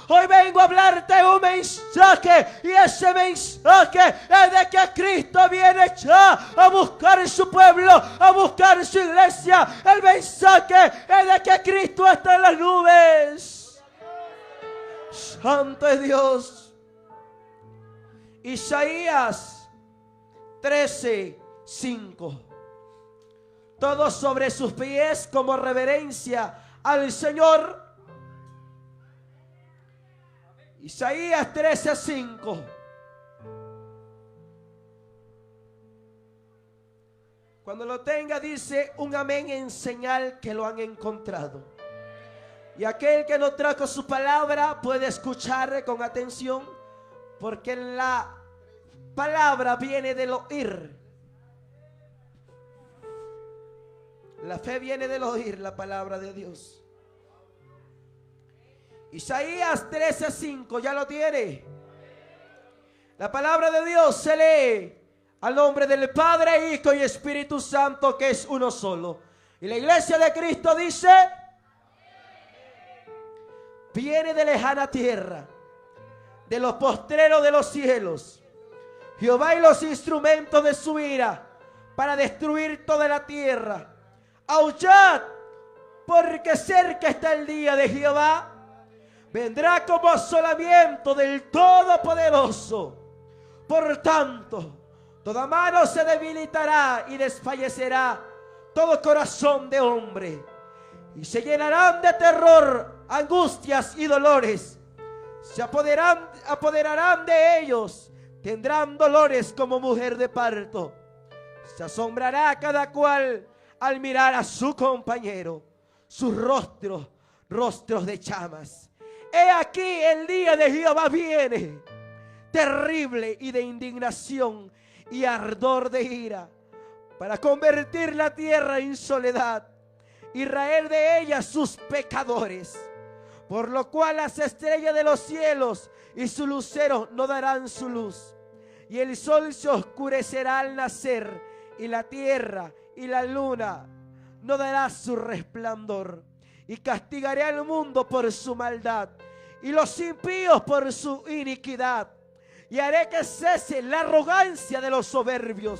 Hoy vengo a hablarte un mensaje, y ese mensaje es de que Cristo viene ya a buscar su pueblo, a buscar su iglesia. El mensaje es de que Cristo está en las nubes. Santo es Dios. Isaías 13:5. Todos sobre sus pies como reverencia al Señor. Isaías 13:5. Cuando lo tenga, dice un amén en señal que lo han encontrado. Y aquel que no trajo su palabra puede escuchar con atención, porque la palabra viene del oír. La fe viene del oír la palabra de Dios. Isaías 13:5, ¿ya lo tiene? La palabra de Dios se lee al nombre del Padre, Hijo y Espíritu Santo, que es uno solo. Y la iglesia de Cristo dice: viene de lejana tierra, de los postreros de los cielos, Jehová y los instrumentos de su ira, para destruir toda la tierra. Aullad, porque cerca está el día de Jehová. Vendrá como asolamiento del Todopoderoso. Por tanto, toda mano se debilitará y desfallecerá todo corazón de hombre. Y se llenarán de terror, angustias y dolores. Se apoderarán de ellos. Tendrán dolores como mujer de parto. Se asombrará cada cual al mirar a su compañero, sus rostros de llamas. He aquí el día de Jehová viene, terrible y de indignación y ardor de ira, para convertir la tierra en soledad y raer de ella sus pecadores. Por lo cual las estrellas de los cielos y sus luceros no darán su luz, y el sol se oscurecerá al nacer, y la tierra y la luna no dará su resplandor. Y castigaré al mundo por su maldad, y los impíos por su iniquidad. Y haré que cese la arrogancia de los soberbios,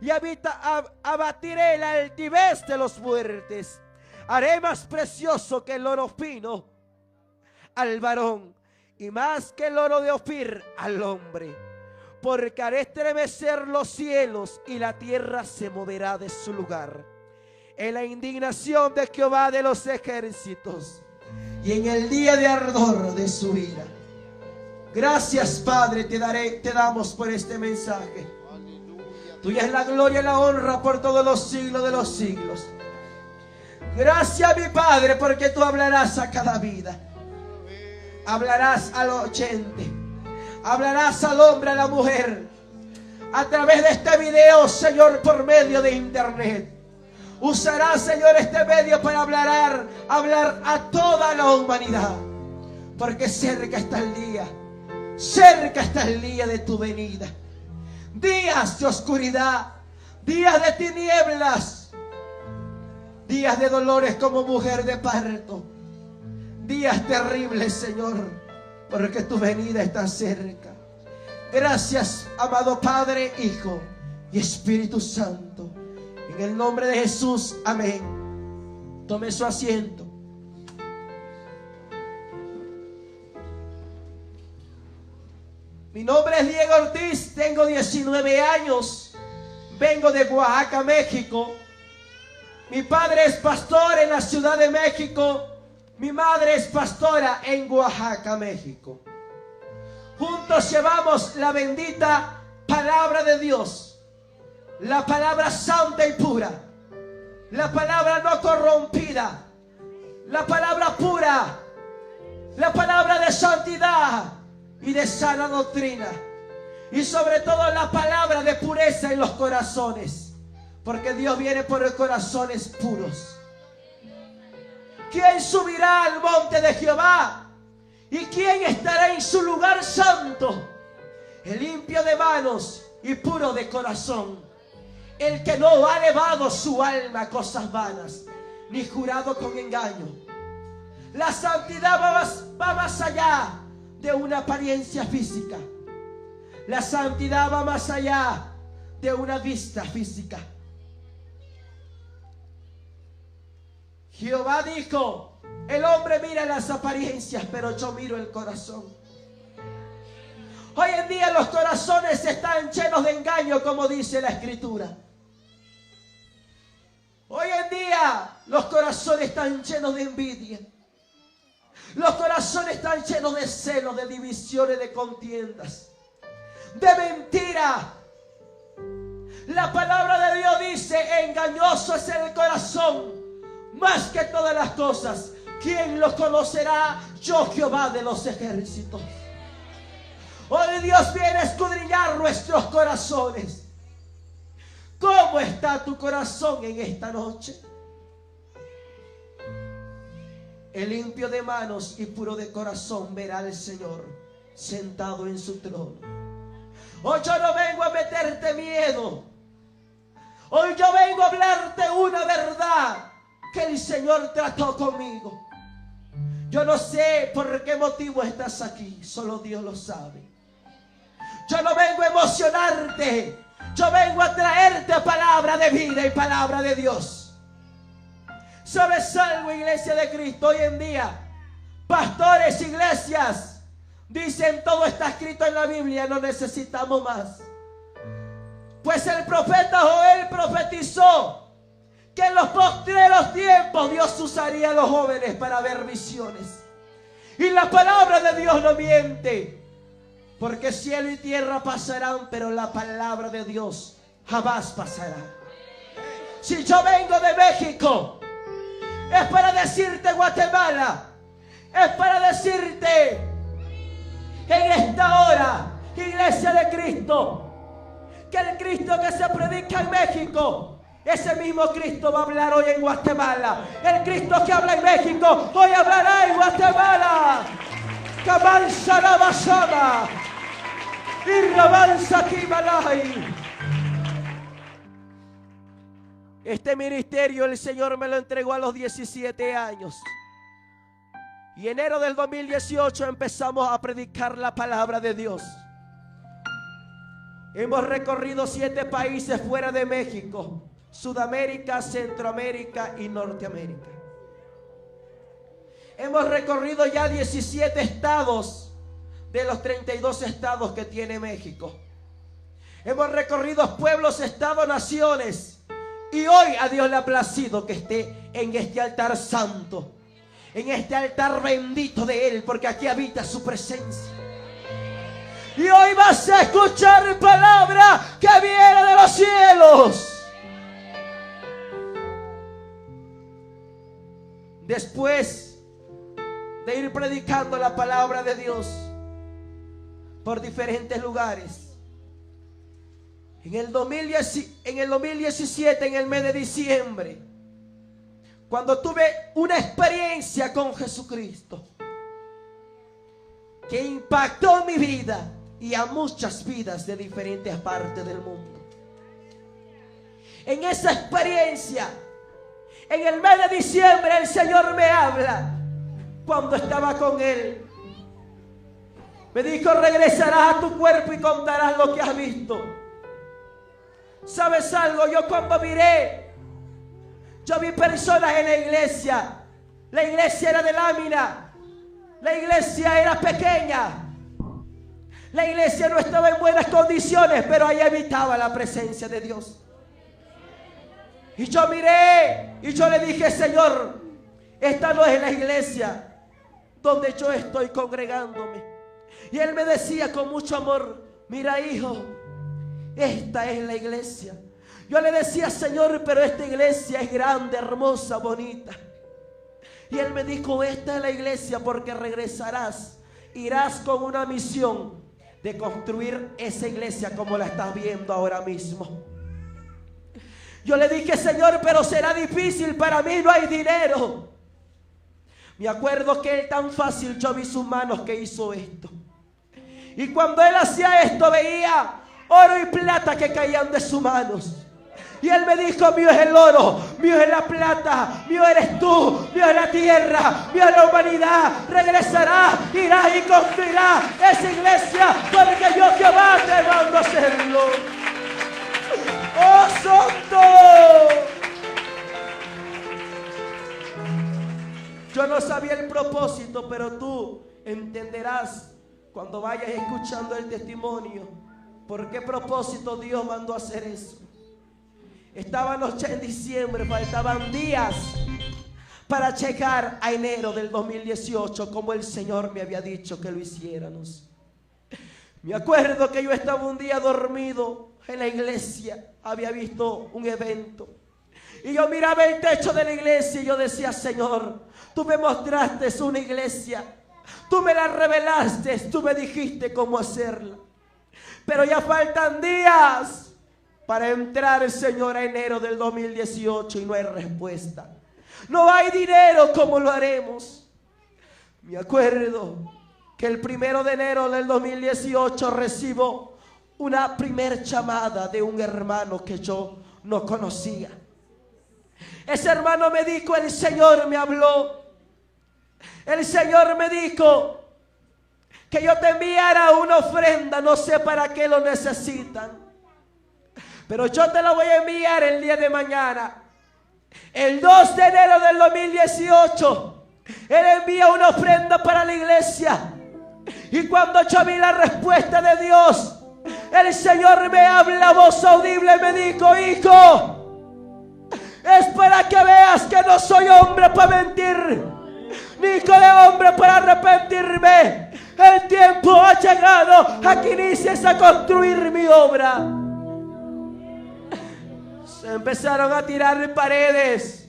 y abatiré la altivez de los fuertes. Haré más precioso que el oro fino al varón, y más que el oro de Ofir al hombre. Porque haré estremecer los cielos, y la tierra se moverá de su lugar en la indignación de Jehová de los ejércitos, y en el día de ardor de su ira. Gracias, Padre, te damos por este mensaje. Tuya es la gloria y la honra por todos los siglos de los siglos. Gracias, mi Padre, porque tú hablarás a cada vida. Hablarás al oyente, hablarás al hombre, a la mujer, a través de este video, Señor, por medio de internet. Usarás, Señor, este medio para hablar a toda la humanidad, porque cerca está el día, cerca está el día de tu venida. Días de oscuridad, días de tinieblas, días de dolores como mujer de parto, días terribles, Señor, porque tu venida está cerca. Gracias, amado Padre, Hijo y Espíritu Santo. En el nombre de Jesús, amén. Tome su asiento. Mi nombre es Diego Ortiz, tengo 19 años, vengo de Oaxaca, México. Mi padre es pastor en la Ciudad de México, mi madre es pastora en Oaxaca, México. Juntos llevamos la bendita palabra de Dios, la palabra santa y pura, la palabra no corrompida, la palabra pura, la palabra de santidad y de sana doctrina, y sobre todo la palabra de pureza en los corazones, porque Dios viene por corazones puros. ¿Quién subirá al monte de Jehová? ¿Y quién estará en su lugar santo? El limpio de manos y puro de corazón, el que no ha elevado su alma a cosas vanas, ni jurado con engaño. La santidad va más allá de una apariencia física. La santidad va más allá de una vista física. Jehová dijo: el hombre mira las apariencias, pero yo miro el corazón. Hoy en día los corazones están llenos de engaño, como dice la Escritura. Hoy en día los corazones están llenos de envidia. Los corazones están llenos de celos, de divisiones, de contiendas, de mentira. La palabra de Dios dice: engañoso es el corazón más que todas las cosas. ¿Quién lo conocerá? Yo, Jehová de los ejércitos. Hoy Dios viene a escudriñar nuestros corazones. ¿Cómo está tu corazón en esta noche? El limpio de manos y puro de corazón verá al Señor sentado en su trono. Hoy yo no vengo a meterte miedo. Hoy yo vengo a hablarte una verdad que el Señor trató conmigo. Yo no sé por qué motivo estás aquí, solo Dios lo sabe. Yo no vengo a emocionarte, yo vengo a traerte palabra de vida y palabra de Dios. ¿Sabes algo, iglesia de Cristo? Hoy en día, pastores, iglesias, dicen todo está escrito en la Biblia, no necesitamos más. Pues el profeta Joel profetizó que en los postreros tiempos Dios usaría a los jóvenes para ver visiones. Y la palabra de Dios no miente. Porque cielo y tierra pasarán, pero la palabra de Dios jamás pasará. Si yo vengo de México, es para decirte, Guatemala, es para decirte en esta hora, iglesia de Cristo, que el Cristo que se predica en México, ese mismo Cristo va a hablar hoy en Guatemala. El Cristo que habla en México, hoy hablará en Guatemala. Kabansarabasama y Rabansa Kibalai. Este ministerio el Señor me lo entregó a los 17 años. Y enero del 2018 empezamos a predicar la palabra de Dios. Hemos recorrido 7 países fuera de México: Sudamérica, Centroamérica y Norteamérica. Hemos recorrido ya 17 estados de los 32 estados que tiene México. Hemos recorrido pueblos, estados, naciones. Y hoy a Dios le ha placido que esté en este altar santo, en este altar bendito de Él, porque aquí habita su presencia. Y hoy vas a escuchar palabra que viene de los cielos. Después de ir predicando la palabra de Dios por diferentes lugares, en el 2017, en el mes de diciembre, cuando tuve una experiencia con Jesucristo que impactó mi vida y a muchas vidas de diferentes partes del mundo. En esa experiencia, en el mes de diciembre, el Señor me habla. Cuando estaba con Él, me dijo: regresarás a tu cuerpo y contarás lo que has visto. ¿Sabes algo? Yo cuando miré, yo vi personas en la iglesia. La iglesia era de lámina. La iglesia era pequeña. La iglesia no estaba en buenas condiciones, pero ahí habitaba la presencia de Dios. Y yo miré y yo le dije: Señor, esta no es la iglesia donde yo estoy congregándome. Y Él me decía con mucho amor: mira, hijo, esta es la iglesia. Yo le decía: Señor, pero esta iglesia es grande, hermosa, bonita. Y Él me dijo: esta es la iglesia porque regresarás, irás con una misión de construir esa iglesia como la estás viendo ahora mismo. Yo le dije: Señor, pero será difícil, para mí no hay dinero. Me acuerdo que Él, tan fácil, yo vi sus manos que hizo esto. Y cuando Él hacía esto, veía oro y plata que caían de sus manos. Y Él me dijo: mío es el oro, mío es la plata, mío eres tú, mío es la tierra, mío es la humanidad. Regresará, irá y construirá esa iglesia, porque yo Jehová te mando a hacerlo. ¡Oh, santo! Yo no sabía el propósito, pero tú entenderás cuando vayas escuchando el testimonio por qué propósito Dios mandó a hacer eso. Estábamos ya en diciembre, faltaban días para llegar a enero del 2018, como el Señor me había dicho que lo hiciéramos. Me acuerdo que yo estaba un día dormido en la iglesia, había visto un evento y yo miraba el techo de la iglesia y yo decía: Señor, tú me mostraste una iglesia, tú me la revelaste, tú me dijiste cómo hacerla, pero ya faltan días para entrar, Señor, a enero del 2018 y no hay respuesta. No hay dinero, ¿cómo lo haremos? Me acuerdo que el 1 de enero del 2018 recibo una primer llamada de un hermano que yo no conocía. Ese hermano me dijo: el Señor me habló. El Señor me dijo que yo te enviara una ofrenda, no sé para qué lo necesitan, pero yo te la voy a enviar el día de mañana. El 2 de enero del 2018, Él envía una ofrenda para la iglesia. Y cuando yo vi la respuesta de Dios, el Señor me habla a voz audible y me dijo: hijo, es para que veas que no soy hombre para mentir, ni hijo de hombre para arrepentirme. El tiempo ha llegado a que inicies a construir mi obra. Se empezaron a tirar paredes,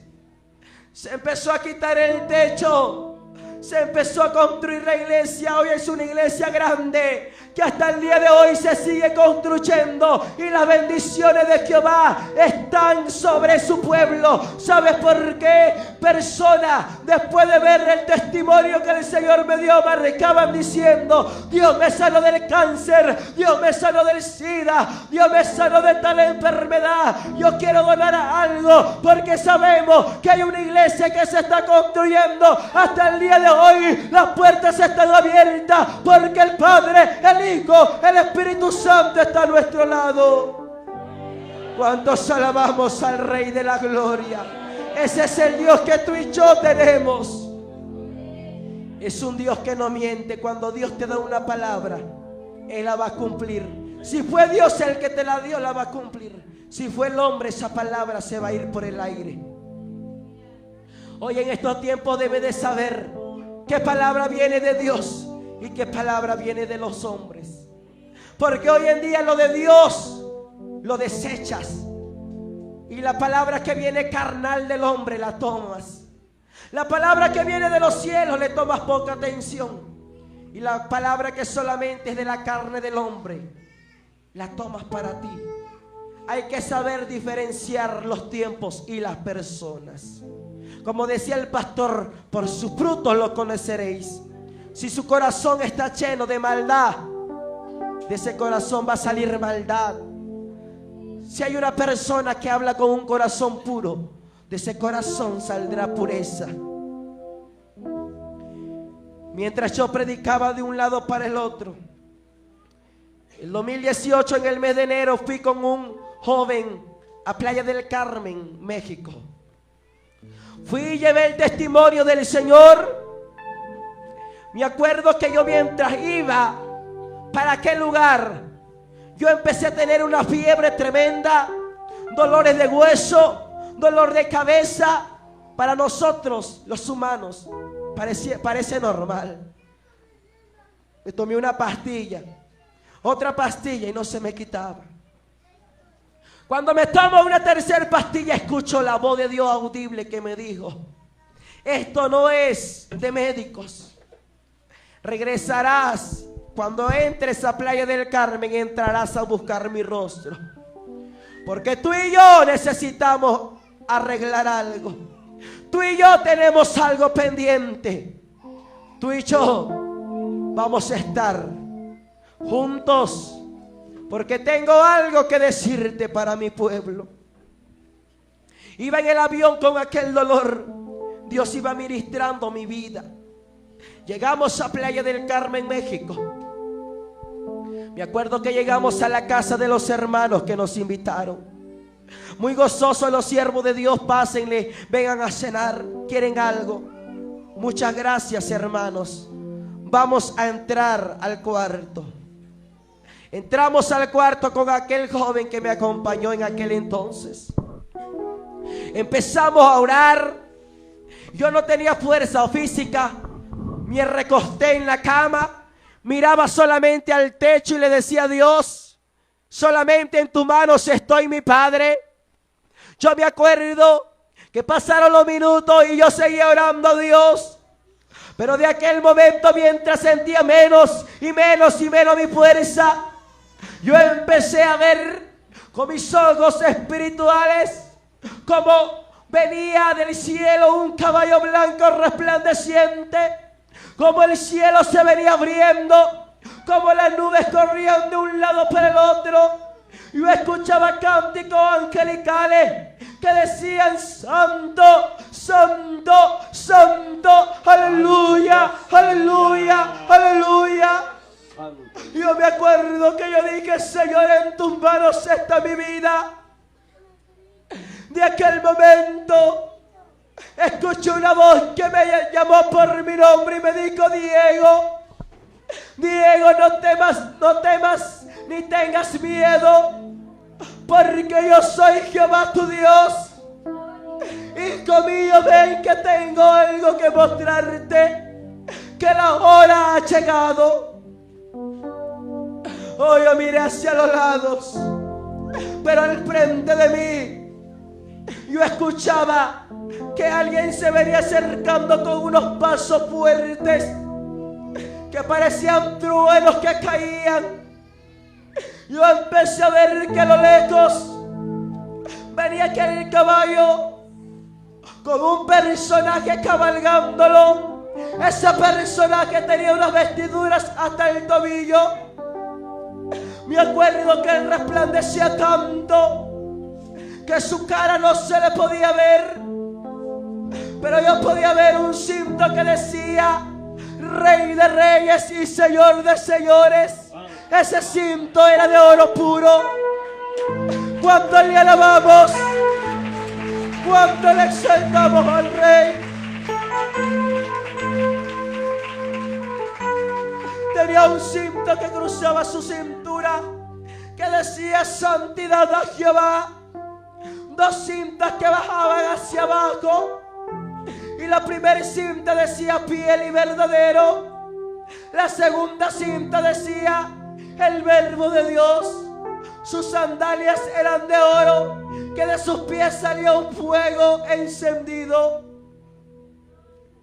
se empezó a quitar el techo, se empezó a construir la iglesia. Hoy es una iglesia grande que hasta el día de hoy se sigue construyendo y las bendiciones de Jehová están sobre su pueblo. ¿Sabes por qué? Personas, después de ver el testimonio que el Señor me dio, me acaban diciendo: Dios me sanó del cáncer, Dios me sanó del SIDA, Dios me sanó de tal enfermedad. Yo quiero donar algo porque sabemos que hay una iglesia que se está construyendo. Hasta el día de hoy las puertas están abiertas porque el Padre, el Hijo, el Espíritu Santo está a nuestro lado. ¿Cuántos alabamos al Rey de la Gloria? Ese es el Dios que tú y yo tenemos. Es un Dios que no miente. Cuando Dios te da una palabra, Él la va a cumplir. Si fue Dios el que te la dio, la va a cumplir. Si fue el hombre, esa palabra se va a ir por el aire. Hoy en estos tiempos debe de saber qué palabra viene de Dios y qué palabra viene de los hombres. Porque hoy en día lo de Dios lo desechas y la palabra que viene carnal del hombre la tomas. La palabra que viene de los cielos le tomas poca atención, y la palabra que solamente es de la carne del hombre la tomas para ti. Hay que saber diferenciar los tiempos y las personas. Como decía el pastor: por sus frutos lo conoceréis. Si su corazón está lleno de maldad, de ese corazón va a salir maldad. Si hay una persona que habla con un corazón puro, de ese corazón saldrá pureza. Mientras yo predicaba de un lado para el otro, el 2018 en el mes de enero fui con un joven a Playa del Carmen, México. Fui y llevé el testimonio del Señor. Me acuerdo que yo mientras iba para aquel lugar, yo empecé a tener una fiebre tremenda, dolores de hueso, dolor de cabeza. Para nosotros los humanos parece normal. Me tomé una pastilla, otra pastilla y no se me quitaba. Cuando me tomo una tercera pastilla, escucho la voz de Dios audible que me dijo: esto no es de médicos. Regresarás, cuando entres a Playa del Carmen, entrarás a buscar mi rostro. Porque tú y yo necesitamos arreglar algo. Tú y yo tenemos algo pendiente. Tú y yo vamos a estar juntos, porque tengo algo que decirte para mi pueblo. Iba en el avión con aquel dolor. Dios iba ministrando mi vida. Llegamos a Playa del Carmen, México. Me acuerdo que llegamos a la casa de los hermanos que nos invitaron. Muy gozosos los siervos de Dios. Pásenle, vengan a cenar. ¿Quieren algo? Muchas gracias, hermanos. Vamos a entrar al cuarto. Entramos al cuarto con aquel joven que me acompañó en aquel entonces. Empezamos a orar. Yo no tenía fuerza física. Me recosté en la cama. Miraba solamente al techo y le decía a Dios: solamente en tus manos estoy, mi Padre. Yo me acuerdo que pasaron los minutos y yo seguía orando a Dios. Pero de aquel momento, mientras sentía menos y menos y menos mi fuerza, yo empecé a ver con mis ojos espirituales como venía del cielo un caballo blanco resplandeciente, como el cielo se venía abriendo, como las nubes corrían de un lado para el otro. Yo escuchaba cánticos angelicales que decían: santo, santo, santo, aleluya, aleluya, aleluya. Yo me acuerdo que yo dije: Señor, en tus manos está mi vida. De aquel momento escuché una voz que me llamó por mi nombre y me dijo: Diego, Diego, no temas, ni tengas miedo, porque yo soy Jehová tu Dios. Hijo mío, ven que tengo algo que mostrarte, que la hora ha llegado. Oh, yo miré hacia los lados, pero al frente de mí yo escuchaba que alguien se venía acercando con unos pasos fuertes que parecían truenos que caían. Yo empecé a ver que a lo lejos venía aquel caballo con un personaje cabalgándolo. Ese personaje tenía unas vestiduras hasta el tobillo. Me acuerdo que él resplandecía tanto que su cara no se le podía ver, pero yo podía ver un cinto que decía: Rey de Reyes y Señor de Señores. Ese cinto era de oro puro. Cuando le alabamos, cuando le exaltamos al Rey. Tenía un cinto que cruzaba su cintura que decía: santidad a Jehová. Dos cintas que bajaban hacia abajo, y la primera cinta decía: fiel y verdadero. La segunda cinta decía: el verbo de Dios. Sus sandalias eran de oro, que de sus pies salía un fuego encendido.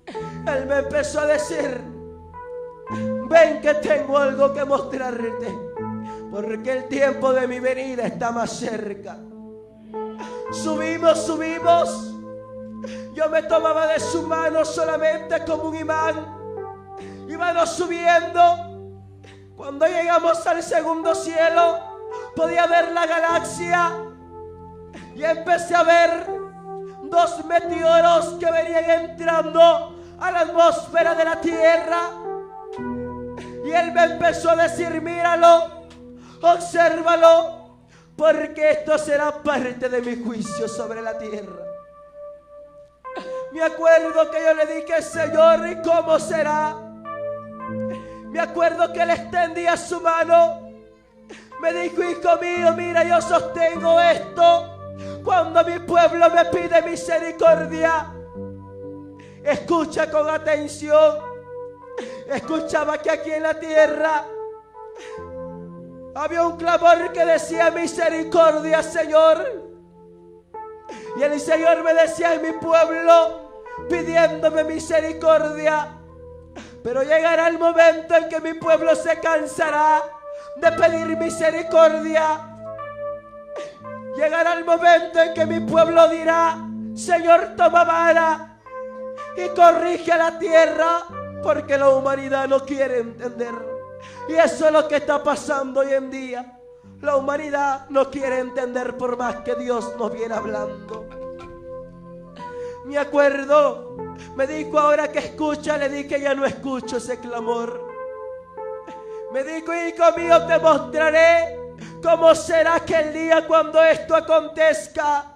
Él me empezó a decir: ven que tengo algo que mostrarte, porque el tiempo de mi venida está más cerca. Subimos. Yo me tomaba de su mano solamente como un imán. Íbamos subiendo. Cuando llegamos al segundo cielo, podía ver la galaxia. Y empecé a ver dos meteoros que venían entrando a la atmósfera de la Tierra. Y él me empezó a decir: míralo, obsérvalo, porque esto será parte de mi juicio sobre la tierra. Me acuerdo que yo le dije: Señor, ¿y cómo será? Me acuerdo que él extendía su mano. Me dijo: hijo mío, mira, yo sostengo esto cuando mi pueblo me pide misericordia. Escucha con atención. Escuchaba que aquí en la tierra había un clamor que decía: misericordia, Señor. Y el Señor me decía: en mi pueblo pidiéndome misericordia. Pero llegará el momento en que mi pueblo se cansará de pedir misericordia. Llegará el momento en que mi pueblo dirá: Señor, toma vara y corrige a la tierra, porque la humanidad no quiere entender. Y eso es lo que está pasando hoy en día. La humanidad no quiere entender por más que Dios nos viene hablando. Me acuerdo, me dijo: ahora que escucha, le dije: ya no escucho ese clamor. Me dijo: hijo mío, te mostraré cómo será aquel día cuando esto acontezca.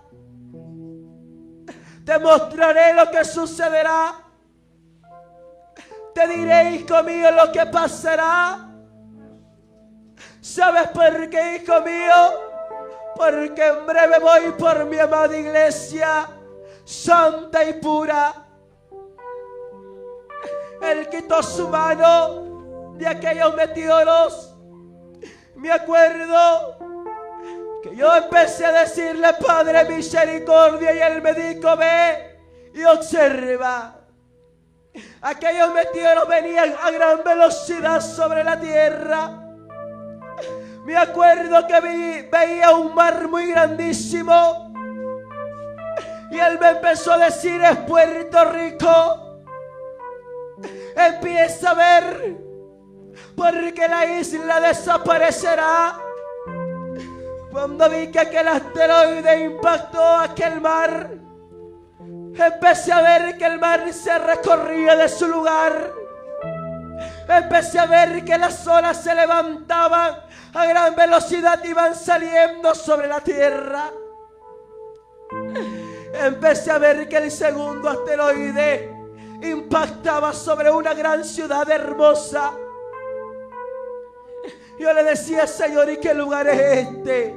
Te mostraré lo que sucederá. Te diré, hijo mío, lo que pasará. ¿Sabes por qué, hijo mío? Porque en breve voy por mi amada iglesia santa y pura. Él quitó su mano de aquellos meteoros. Me acuerdo que yo empecé a decirle: Padre, misericordia, y él me dijo: ve y observa. Aquellos meteoros venían a gran velocidad sobre la tierra. Me acuerdo que veía un mar muy grandísimo. Y él me empezó a decir: es Puerto Rico. Empieza a ver, porque la isla desaparecerá. Cuando vi que aquel asteroide impactó aquel mar, empecé a ver que el mar se recorría de su lugar. Empecé a ver que las olas se levantaban a gran velocidad y iban saliendo sobre la tierra. Empecé a ver que el segundo asteroide impactaba sobre una gran ciudad hermosa. Yo le decía: Señor, ¿y qué lugar es este?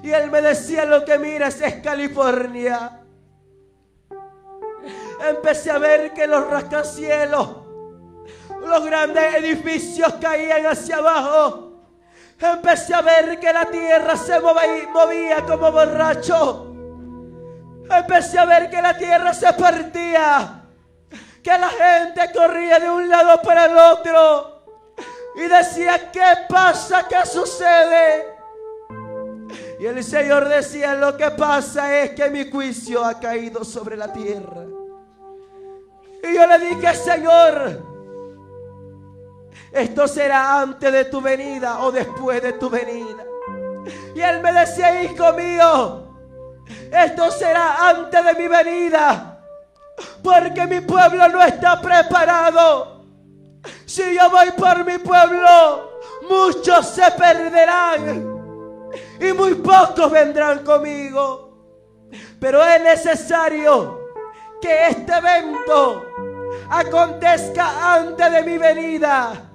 Y él me decía: lo que miras es California. Empecé a ver que los rascacielos, los grandes edificios caían hacia abajo. Empecé a ver que la tierra se movía como borracho. Empecé a ver que la tierra se partía, que la gente corría de un lado para el otro y decía: ¿qué pasa? ¿Qué sucede? Y el Señor decía: lo que pasa es que mi juicio ha caído sobre la tierra. Y yo le dije: Señor, ¿esto será antes de tu venida o después de tu venida? Y él me decía: hijo mío, esto será antes de mi venida, porque mi pueblo no está preparado. Si yo voy por mi pueblo, muchos se perderán y muy pocos vendrán conmigo. Pero es necesario que este evento acontezca antes de mi venida,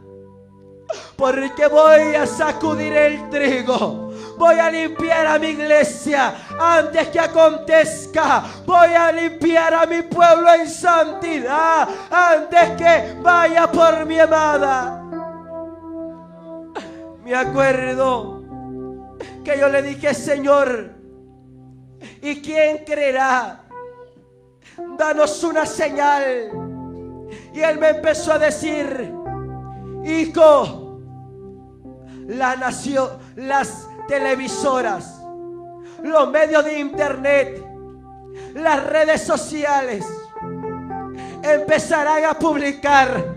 porque voy a sacudir el trigo. Voy a limpiar a mi iglesia antes que acontezca. Voy a limpiar a mi pueblo en santidad antes que vaya por mi amada. Me acuerdo que yo le dije: Señor, ¿y quién creerá? Danos una señal. Y él me empezó a decir: hijo, las televisoras, los medios de internet, las redes sociales empezarán a publicar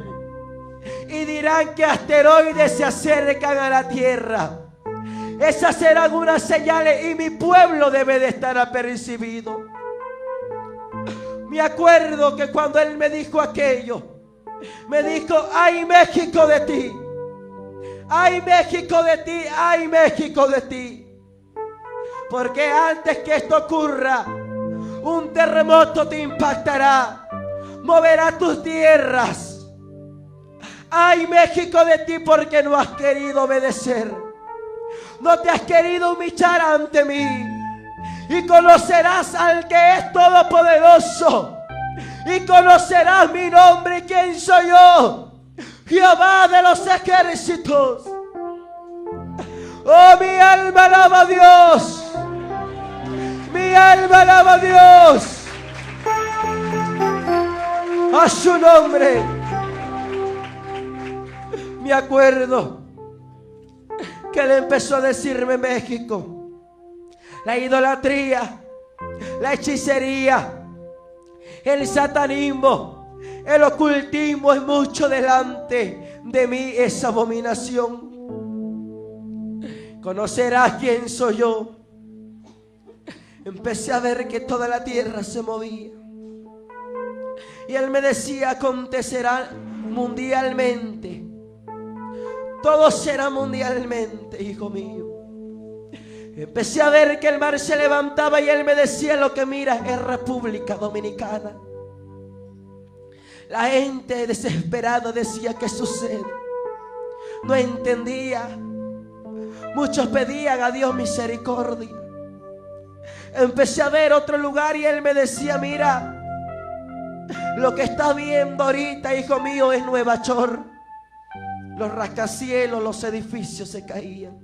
y dirán que asteroides se acercan a la tierra. Esas serán unas señales y mi pueblo debe de estar apercibido. Me acuerdo que cuando él me dijo aquello, me dijo: ay, México de ti. Ay, México de ti, ay, México de ti. Porque antes que esto ocurra, un terremoto te impactará, moverá tus tierras. Ay, México de ti, porque no has querido obedecer. No te has querido humillar ante mí. Y conocerás al que es todopoderoso. Y conocerás mi nombre y quién soy yo: Jehová de los ejércitos. Oh, mi alma alaba a Dios. Mi alma alaba a Dios. A su nombre. Me acuerdo que él empezó a decirme: México, la idolatría, la hechicería, el satanismo, el ocultismo es mucho delante de mí, es abominación. Conocerás quién soy yo. Empecé a ver que toda la tierra se movía. Y él me decía, acontecerá mundialmente. Todo será mundialmente, hijo mío. Empecé a ver que el mar se levantaba y él me decía, lo que miras es República Dominicana. La gente desesperada decía, ¿qué sucede? No entendía. Muchos pedían a Dios misericordia. Empecé a ver otro lugar y él me decía, mira, lo que estás viendo ahorita, hijo mío, es Nueva York. Los rascacielos, los edificios se caían.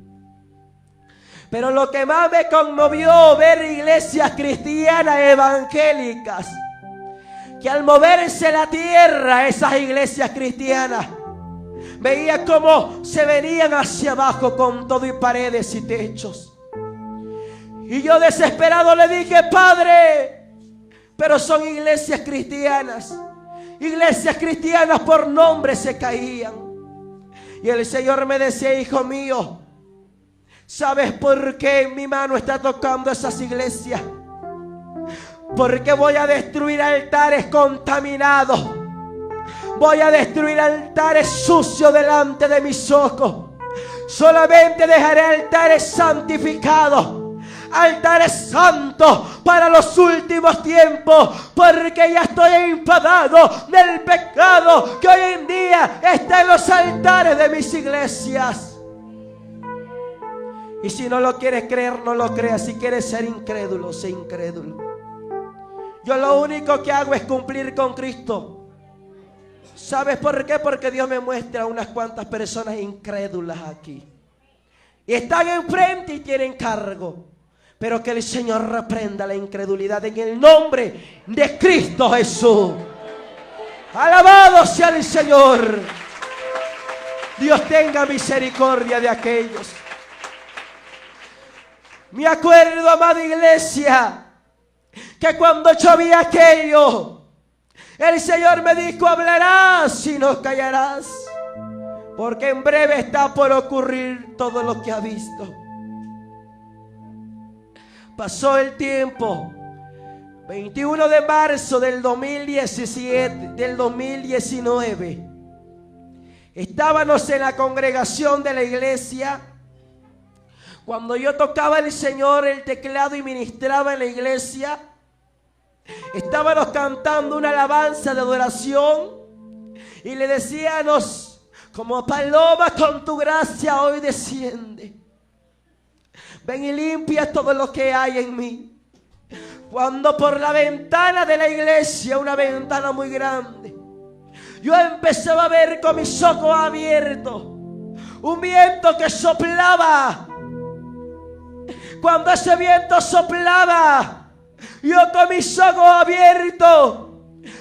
Pero lo que más me conmovió, ver iglesias cristianas evangélicas, que al moverse la tierra, esas iglesias cristianas, veía cómo se venían hacia abajo con todo y paredes y techos. Y yo desesperado le dije, Padre, pero son iglesias cristianas. Iglesias cristianas por nombre se caían. Y el Señor me decía, hijo mío, ¿sabes por qué mi mano está tocando esas iglesias? Porque voy a destruir altares contaminados. Voy a destruir altares sucios delante de mis ojos. Solamente dejaré altares santificados, altares santos para los últimos tiempos, porque ya estoy enfadado del pecado que hoy en día está en los altares de mis iglesias. Y si no lo quieres creer, no lo creas. Si quieres ser incrédulo, sé incrédulo. Yo lo único que hago es cumplir con Cristo. ¿Sabes por qué? Porque Dios me muestra unas cuantas personas incrédulas aquí. Y están enfrente y tienen cargo. Pero que el Señor reprenda la incredulidad en el nombre de Cristo Jesús. Alabado sea el Señor. Dios tenga misericordia de aquellos. Me acuerdo, amada iglesia, que cuando yo vi aquello, el Señor me dijo, hablarás y no callarás, porque en breve está por ocurrir todo lo que ha visto. Pasó el tiempo, 21 de marzo del 2019, estábamos en la congregación de la iglesia. Cuando yo tocaba al Señor el teclado y ministraba en la iglesia, estábamos cantando una alabanza de adoración y le decíamos, como paloma con tu gracia hoy desciende. Ven y limpia todo lo que hay en mí. Cuando por la ventana de la iglesia, una ventana muy grande, yo empezaba a ver con mis ojos abiertos un viento que soplaba. Cuando ese viento soplaba, yo con mis ojos abiertos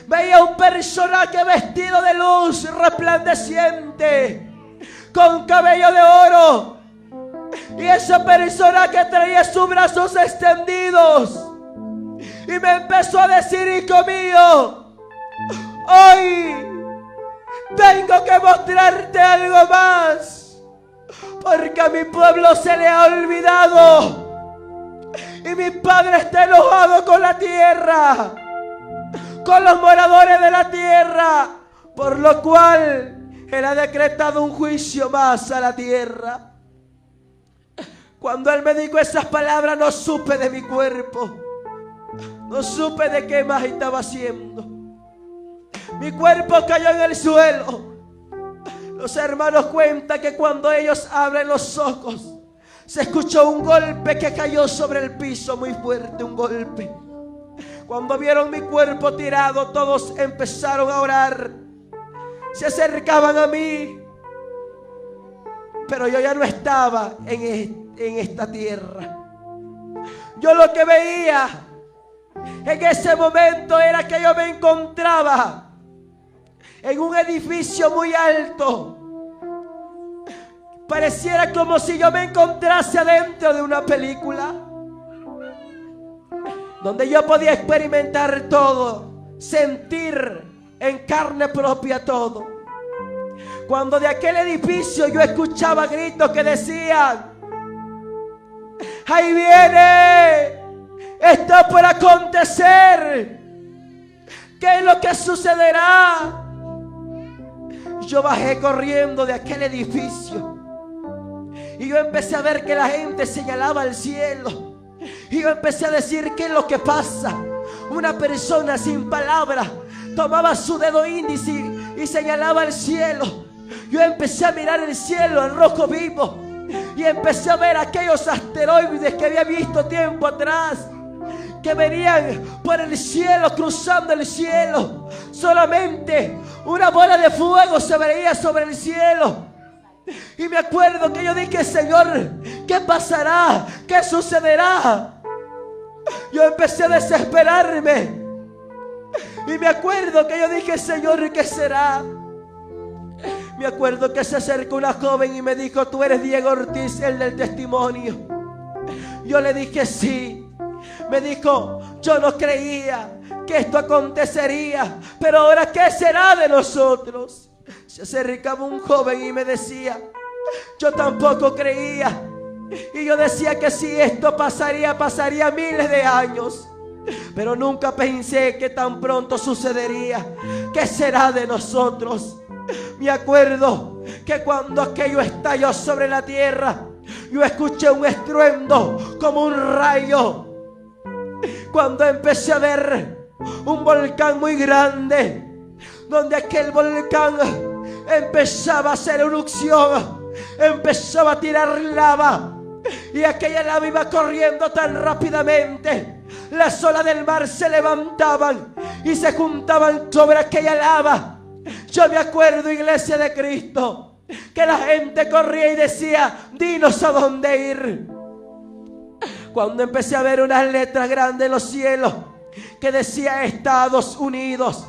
veía un personaje vestido de luz resplandeciente, con cabello de oro. Y esa persona que traía sus brazos extendidos y me empezó a decir, hijo mío, hoy tengo que mostrarte algo más, porque a mi pueblo se le ha olvidado y mi padre está enojado con la tierra, con los moradores de la tierra, por lo cual él ha decretado un juicio más a la tierra. Cuando él me dijo esas palabras, no supe de mi cuerpo, no supe de qué más estaba haciendo. Mi cuerpo cayó en el suelo. Los hermanos cuentan que cuando ellos abren los ojos, se escuchó un golpe que cayó sobre el piso muy fuerte, un golpe. Cuando vieron mi cuerpo tirado, todos empezaron a orar. Se acercaban a mí, pero yo ya no estaba en esta tierra. Yo lo que veía en ese momento era que yo me encontraba en un edificio muy alto. Pareciera como si yo me encontrase adentro de una película, donde yo podía experimentar todo, sentir en carne propia todo. Cuando de aquel edificio yo escuchaba gritos que decían, ahí viene, está por acontecer, ¿Qué es lo que sucederá? Yo bajé corriendo de aquel edificio y yo empecé a ver que la gente señalaba al cielo. Y yo empecé a decir: ¿qué es lo que pasa? Una persona sin palabras tomaba su dedo índice y señalaba al cielo. Yo empecé a mirar el cielo, el rojo vivo, y empecé a ver aquellos asteroides que había visto tiempo atrás, que venían por el cielo, cruzando el cielo. Solamente una bola de fuego se veía sobre el cielo. Y me acuerdo que yo dije: Señor, ¿qué pasará? ¿Qué sucederá? Yo empecé a desesperarme. Y me acuerdo que yo dije: Señor, ¿qué será? Me acuerdo que se acercó una joven y me dijo: ¿tú eres Diego Ortiz, el del testimonio? Yo le dije: sí. Me dijo: yo no creía que esto acontecería, pero ahora ¿qué será de nosotros? Se acercaba un joven y me decía: yo tampoco creía. Y yo decía que si esto pasaría miles de años, pero nunca pensé que tan pronto sucedería. ¿Qué será de nosotros? Me acuerdo que cuando aquello estalló sobre la tierra, yo escuché un estruendo como un rayo. Cuando empecé a ver un volcán muy grande, donde aquel volcán empezaba a hacer erupción, empezaba a tirar lava, y aquella lava iba corriendo tan rápidamente. Las olas del mar se levantaban y se juntaban sobre aquella lava. Yo me acuerdo, iglesia de Cristo, que la gente corría y decía: dinos a dónde ir. Cuando empecé a ver unas letras grandes en los cielos que decía Estados Unidos,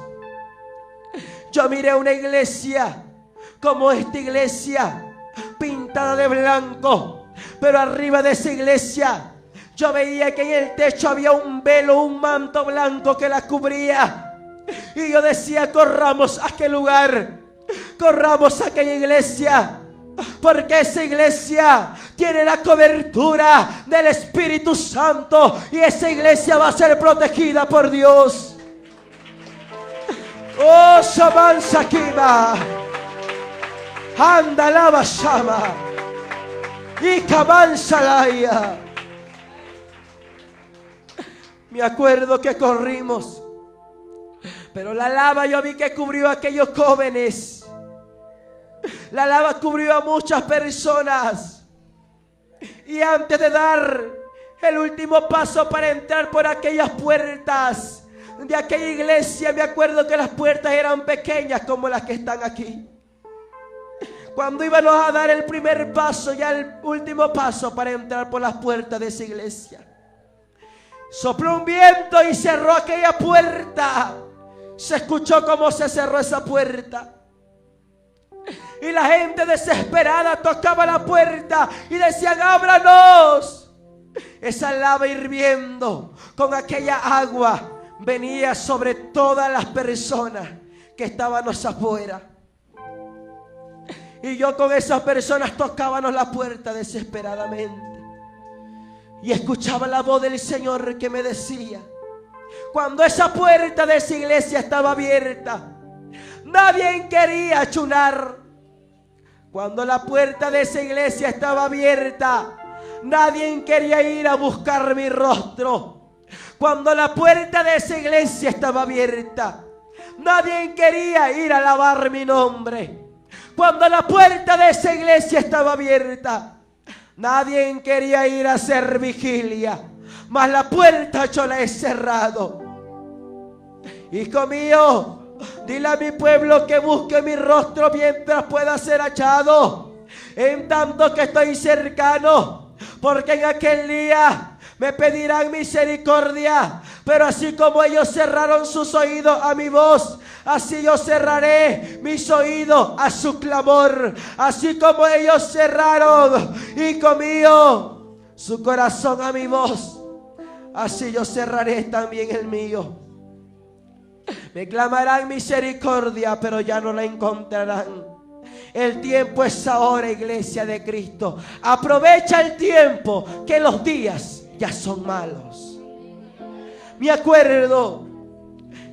yo miré una iglesia como esta iglesia, pintada de blanco, pero arriba de esa iglesia yo veía que en el techo había un velo, un manto blanco que la cubría. Y yo decía: corramos a aquel lugar, corramos a aquella iglesia, porque esa iglesia tiene la cobertura del Espíritu Santo, y esa iglesia va a ser protegida por Dios. Oh, Shaman Sakima, anda la Bashama y Kaman Salaya. Me acuerdo que corrimos, pero la lava yo vi que cubrió a aquellos jóvenes. La lava cubrió a muchas personas. Y antes de dar el último paso para entrar por aquellas puertas de aquella iglesia, me acuerdo que las puertas eran pequeñas como las que están aquí. Cuando íbamos a dar el primer paso, ya el último paso para entrar por las puertas de esa iglesia, sopló un viento y cerró aquella puerta. Se escuchó cómo se cerró esa puerta. Y la gente desesperada tocaba la puerta y decían: ábranos. Esa lava hirviendo con aquella agua venía sobre todas las personas que estábamos afuera. Y yo con esas personas tocábamos la puerta desesperadamente. Y escuchaba la voz del Señor que me decía: cuando esa puerta de esa iglesia estaba abierta, nadie quería ayunar. Cuando la puerta de esa iglesia estaba abierta, nadie quería ir a buscar mi rostro. Cuando la puerta de esa iglesia estaba abierta, nadie quería ir a alabar mi nombre. Cuando la puerta de esa iglesia estaba abierta, nadie quería ir a hacer vigilia. Mas la puerta yo la he cerrado. Hijo mío, dile a mi pueblo que busque mi rostro mientras pueda ser hallado, en tanto que estoy cercano, porque en aquel día me pedirán misericordia. Pero así como ellos cerraron sus oídos a mi voz, así yo cerraré mis oídos a su clamor. Así como ellos cerraron, hijo mío, su corazón a mi voz, así yo cerraré también el mío. Me clamarán misericordia, pero ya no la encontrarán. El tiempo es ahora, iglesia de Cristo. Aprovecha el tiempo, que los días ya son malos. Me acuerdo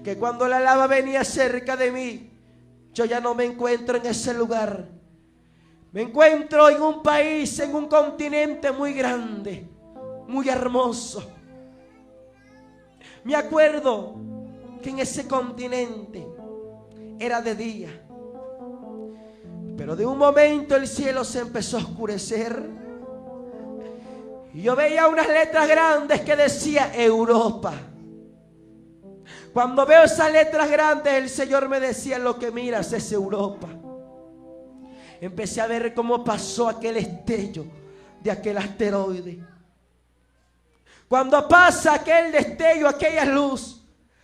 que cuando la lava venía cerca de mí, yo ya no me encuentro en ese lugar. Me encuentro en un país, en un continente muy grande, muy hermoso. Me acuerdo que en ese continente era de día, pero de un momento el cielo se empezó a oscurecer y yo veía unas letras grandes que decía Europa. Cuando veo esas letras grandes, el Señor me decía: lo que miras es Europa. Empecé a ver cómo pasó aquel destello de aquel asteroide. Cuando pasa aquel destello, aquella luz,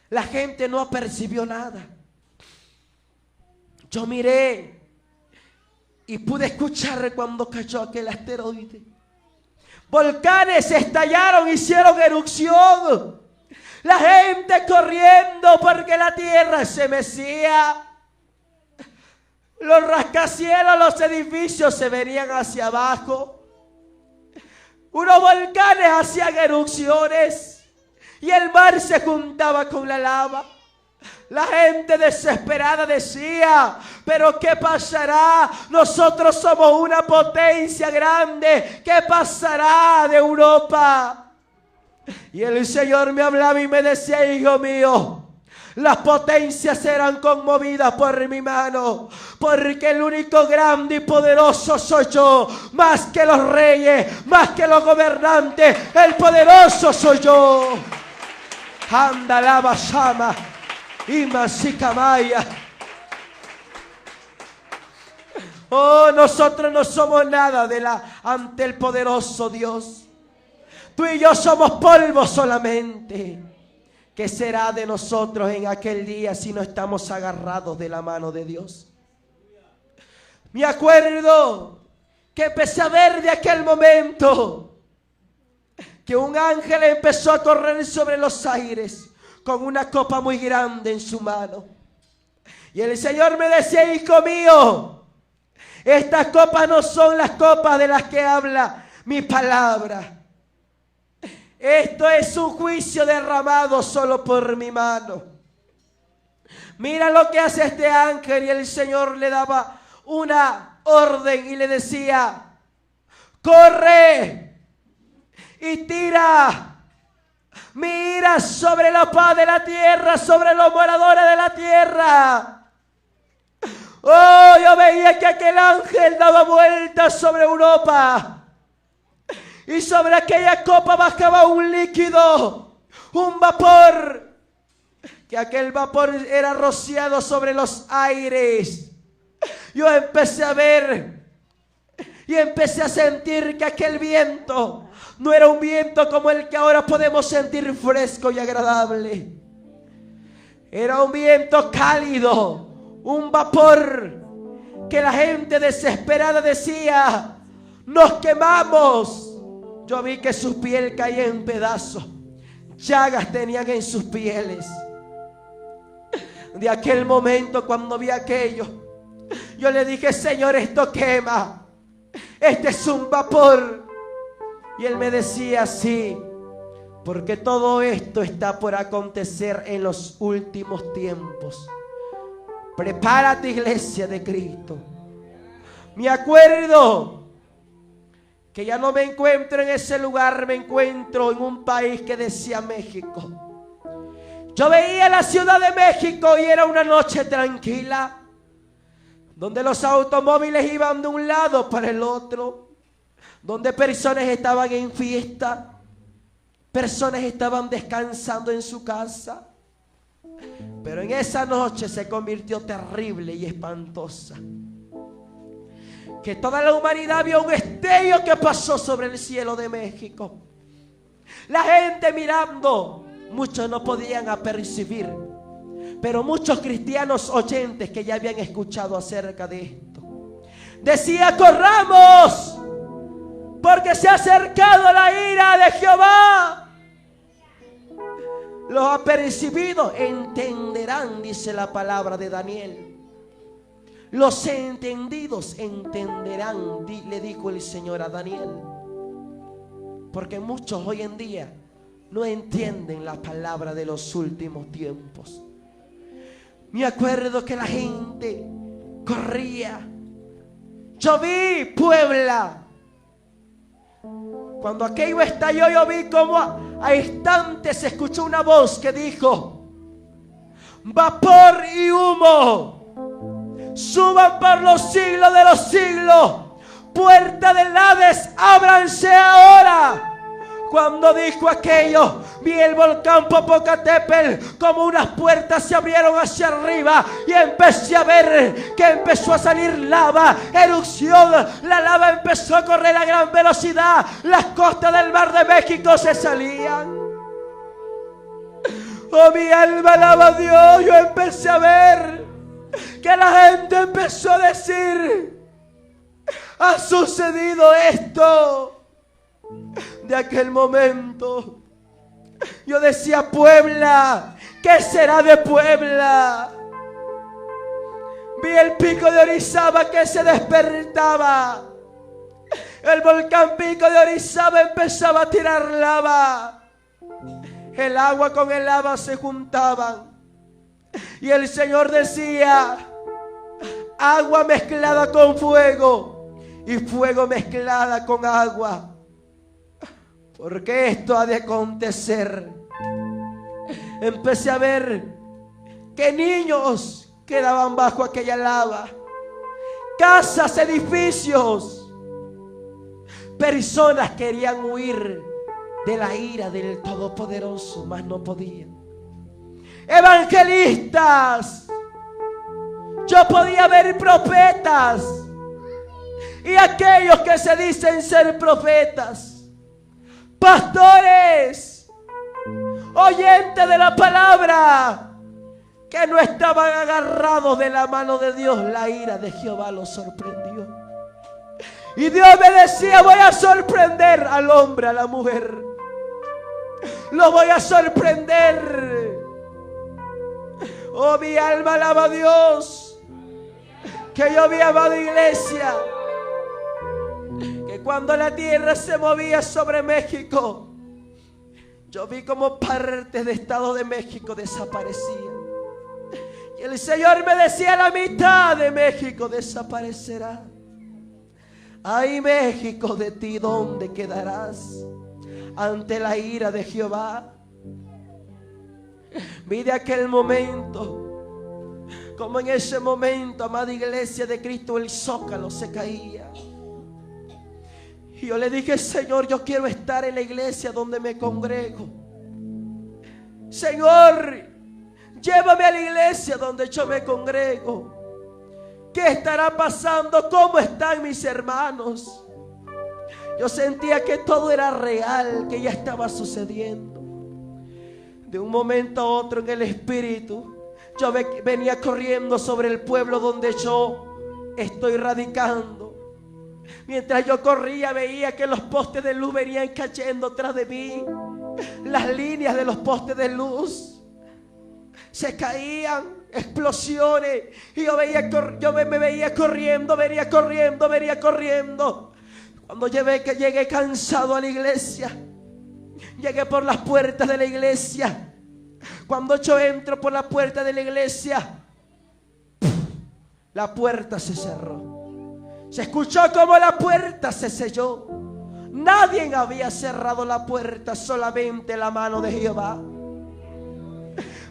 la gente no percibió nada. Yo miré y pude escuchar cuando cayó aquel asteroide. Volcanes estallaron, hicieron erupción. La gente corriendo porque la tierra se mecía. Los rascacielos, los edificios se venían hacia abajo. Unos volcanes hacían erupciones y el mar se juntaba con la lava. La gente desesperada decía: ¿pero qué pasará? Nosotros somos una potencia grande. ¿Qué pasará de Europa? Y el Señor me hablaba y me decía: hijo mío, las potencias serán conmovidas por mi mano, porque el único grande y poderoso soy yo. Más que los reyes, más que los gobernantes, el poderoso soy yo. Anda la basama y masikamaya. Oh, nosotros no somos nada ante el poderoso Dios. Tú y yo somos polvo solamente. ¿Qué será de nosotros en aquel día si no estamos agarrados de la mano de Dios? Me acuerdo que empecé a ver de aquel momento que un ángel empezó a correr sobre los aires con una copa muy grande en su mano. Y el Señor me decía: hijo mío, estas copas no son las copas de las que habla mi palabra. Esto es un juicio derramado solo por mi mano. Mira lo que hace este ángel. Y el Señor le daba una orden y le decía: corre y tira mi ira sobre la paz de la tierra, sobre los moradores de la tierra. Oh, yo veía que aquel ángel daba vueltas sobre Europa. Y sobre aquella copa bajaba un líquido, un vapor, que aquel vapor era rociado sobre los aires. Yo empecé a ver y empecé a sentir que aquel viento no era un viento como el que ahora podemos sentir, fresco y agradable. Era un viento cálido, un vapor que la gente desesperada decía: nos quemamos. Yo vi que su piel caía en pedazos. Llagas tenían en sus pieles. De aquel momento, cuando vi aquello, yo le dije: Señor, esto quema. Este es un vapor. Y él me decía: sí, porque todo esto está por acontecer en los últimos tiempos. Prepárate, iglesia de Cristo. Me acuerdo que ya no me encuentro en ese lugar, me encuentro en un país que decía México. Yo veía la Ciudad de México y era una noche tranquila, donde los automóviles iban de un lado para el otro, donde personas estaban en fiesta, personas estaban descansando en su casa. Pero en esa noche se convirtió terrible y espantosa, que toda la humanidad vio un destello que pasó sobre el cielo de México. La gente mirando, muchos no podían apercibir, pero muchos cristianos oyentes que ya habían escuchado acerca de esto, decía: corramos, porque se ha acercado la ira de Jehová. Los apercibidos entenderán, dice la palabra de Daniel. Los entendidos entenderán, le dijo el Señor a Daniel. Porque muchos hoy en día no entienden la palabra de los últimos tiempos. Me acuerdo que la gente corría. Yo vi Puebla. Cuando aquello estalló, yo vi como a instantes se escuchó una voz que dijo: vapor y humo suban por los siglos de los siglos. Puerta del Hades, ábranse ahora. Cuando dijo aquello, vi el volcán Popocatépetl como unas puertas se abrieron hacia arriba y empecé a ver que empezó a salir lava, erupción. La lava empezó a correr a gran velocidad. Las costas del Mar de México se salían. Oh, mi alma alaba a Dios. Yo empecé a ver que la gente empezó a decir: ha sucedido esto. De aquel momento yo decía: Puebla, ¿qué será de Puebla? Vi el pico de Orizaba que se despertaba. El volcán Pico de Orizaba empezaba a tirar lava. El agua con el lava se juntaban. Y el Señor decía: agua mezclada con fuego y fuego mezclada con agua, porque esto ha de acontecer. Empecé a ver que niños quedaban bajo aquella lava, casas, edificios, personas querían huir de la ira del Todopoderoso, mas no podían. Evangelistas, yo podía ver profetas y aquellos que se dicen ser profetas, pastores, oyentes de la palabra, que no estaban agarrados de la mano de Dios. La ira de Jehová los sorprendió. Y Dios me decía: voy a sorprender al hombre, a la mujer. Lo voy a sorprender. Oh, mi alma alaba a Dios. Que yo vi, amada iglesia, que cuando la tierra se movía sobre México, yo vi como partes de Estado de México desaparecían. Y el Señor me decía: la mitad de México desaparecerá. Ay, México, de ti ¿dónde quedarás ante la ira de Jehová? Vi de aquel momento, como en ese momento, amada iglesia de Cristo, el zócalo se caía. Y yo le dije: Señor, yo quiero estar en la iglesia donde me congrego. Señor, llévame a la iglesia donde yo me congrego. ¿Qué estará pasando? ¿Cómo están mis hermanos? Yo sentía que todo era real, que ya estaba sucediendo. De un momento a otro en el espíritu, yo venía corriendo sobre el pueblo donde yo estoy radicando. Mientras yo corría, veía que los postes de luz venían cayendo tras de mí. Las líneas de los postes de luz se caían, explosiones. Y yo me veía corriendo, venía corriendo. Cuando llegué cansado a la iglesia, llegué por las puertas de la iglesia. Cuando yo entro por la puerta de la iglesia, la puerta se cerró. Se escuchó como la puerta se selló. Nadie había cerrado la puerta, solamente la mano de Jehová.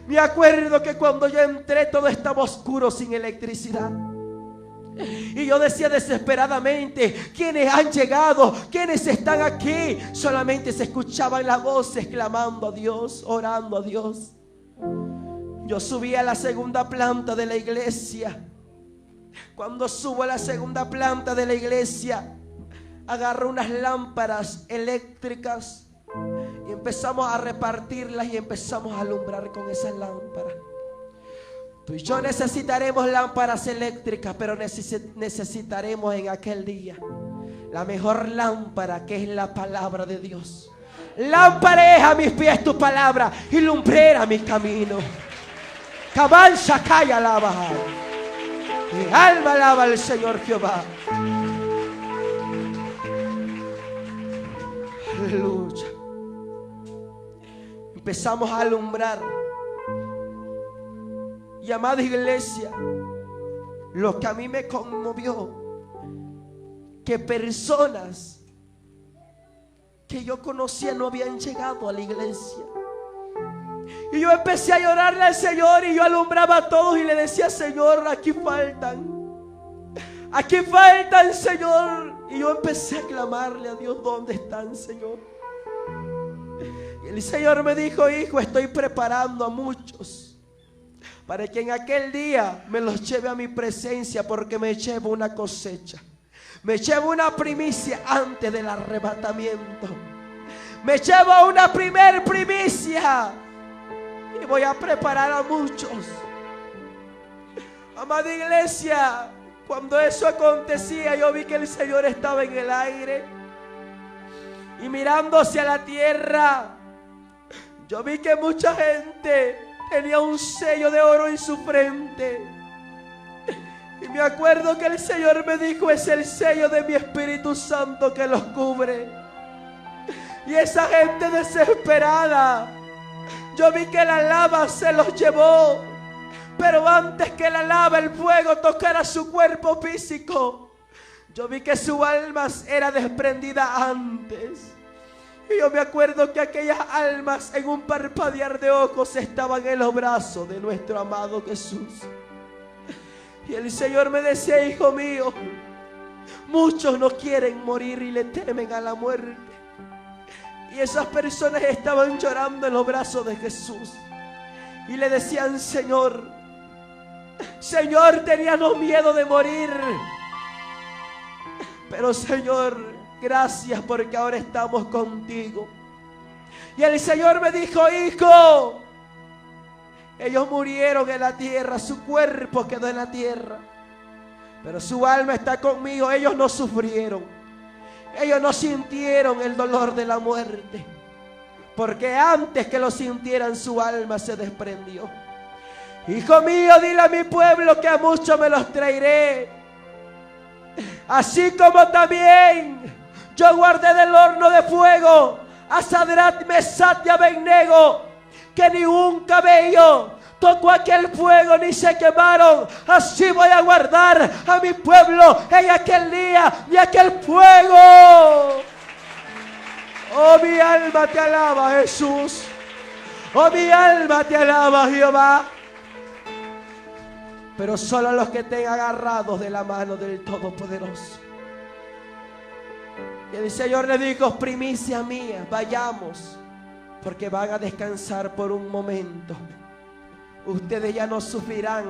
Me acuerdo que cuando yo entré todo estaba oscuro, sin electricidad. Y yo decía desesperadamente: ¿quiénes han llegado? ¿Quiénes están aquí? Solamente se escuchaban las voces clamando a Dios, orando a Dios. Yo subí a la segunda planta de la iglesia. Cuando subo a la segunda planta de la iglesia, agarro unas lámparas eléctricas y empezamos a repartirlas y empezamos a alumbrar con esas lámparas. Tú y yo necesitaremos lámparas eléctricas, pero necesitaremos en aquel día la mejor lámpara, que es la palabra de Dios. Lámpara es a mis pies tu palabra y lumbrera mi camino. Cabanza calla alaba. Mi alma alaba al Señor Jehová. Aleluya. Empezamos a alumbrar. Y Y amada iglesia, lo que a mí me conmovió, que personas que yo conocía no habían llegado a la iglesia. Y yo empecé a llorarle al Señor, y yo alumbraba a todos y le decía: Señor, aquí faltan, Señor. Y yo empecé a clamarle a Dios: ¿dónde están, Señor? Y el Señor me dijo: hijo, estoy preparando a muchos para que en aquel día me los lleve a mi presencia, porque me llevo una cosecha, me llevo una primicia antes del arrebatamiento, me llevo una primer primicia y voy a preparar a muchos. Amada iglesia, cuando eso acontecía, yo vi que el Señor estaba en el aire y mirando hacia la tierra. Yo vi que mucha gente tenía un sello de oro en su frente. Y me acuerdo que el Señor me dijo: es el sello de mi Espíritu Santo que los cubre. Y esa gente desesperada, yo vi que la lava se los llevó. Pero antes que la lava, el fuego tocara su cuerpo físico, yo vi que su alma era desprendida antes. Y yo me acuerdo que aquellas almas, en un parpadear de ojos, estaban en los brazos de nuestro amado Jesús. Y el Señor me decía: hijo mío, muchos no quieren morir y le temen a la muerte. Y esas personas estaban llorando en los brazos de Jesús y le decían: Señor, teníamos miedo de morir, pero Señor, gracias porque ahora estamos contigo. Y el Señor me dijo: hijo, ellos murieron en la tierra, su cuerpo quedó en la tierra, pero su alma está conmigo. Ellos no sufrieron, ellos no sintieron el dolor de la muerte, porque antes que lo sintieran, su alma se desprendió. Hijo mío, dile a mi pueblo que a muchos me los traeré, así como también yo guardé del horno de fuego a Sadrach, Mesach y Abednego, que ni un cabello tocó aquel fuego ni se quemaron. Así voy a guardar a mi pueblo en aquel día y aquel fuego. Oh, mi alma te alaba, Jesús. Oh, mi alma te alaba, Jehová. Pero solo los que estén agarrados de la mano del Todopoderoso. Y el Señor le dijo: primicia mía, vayamos, porque van a descansar por un momento. Ustedes ya no sufrirán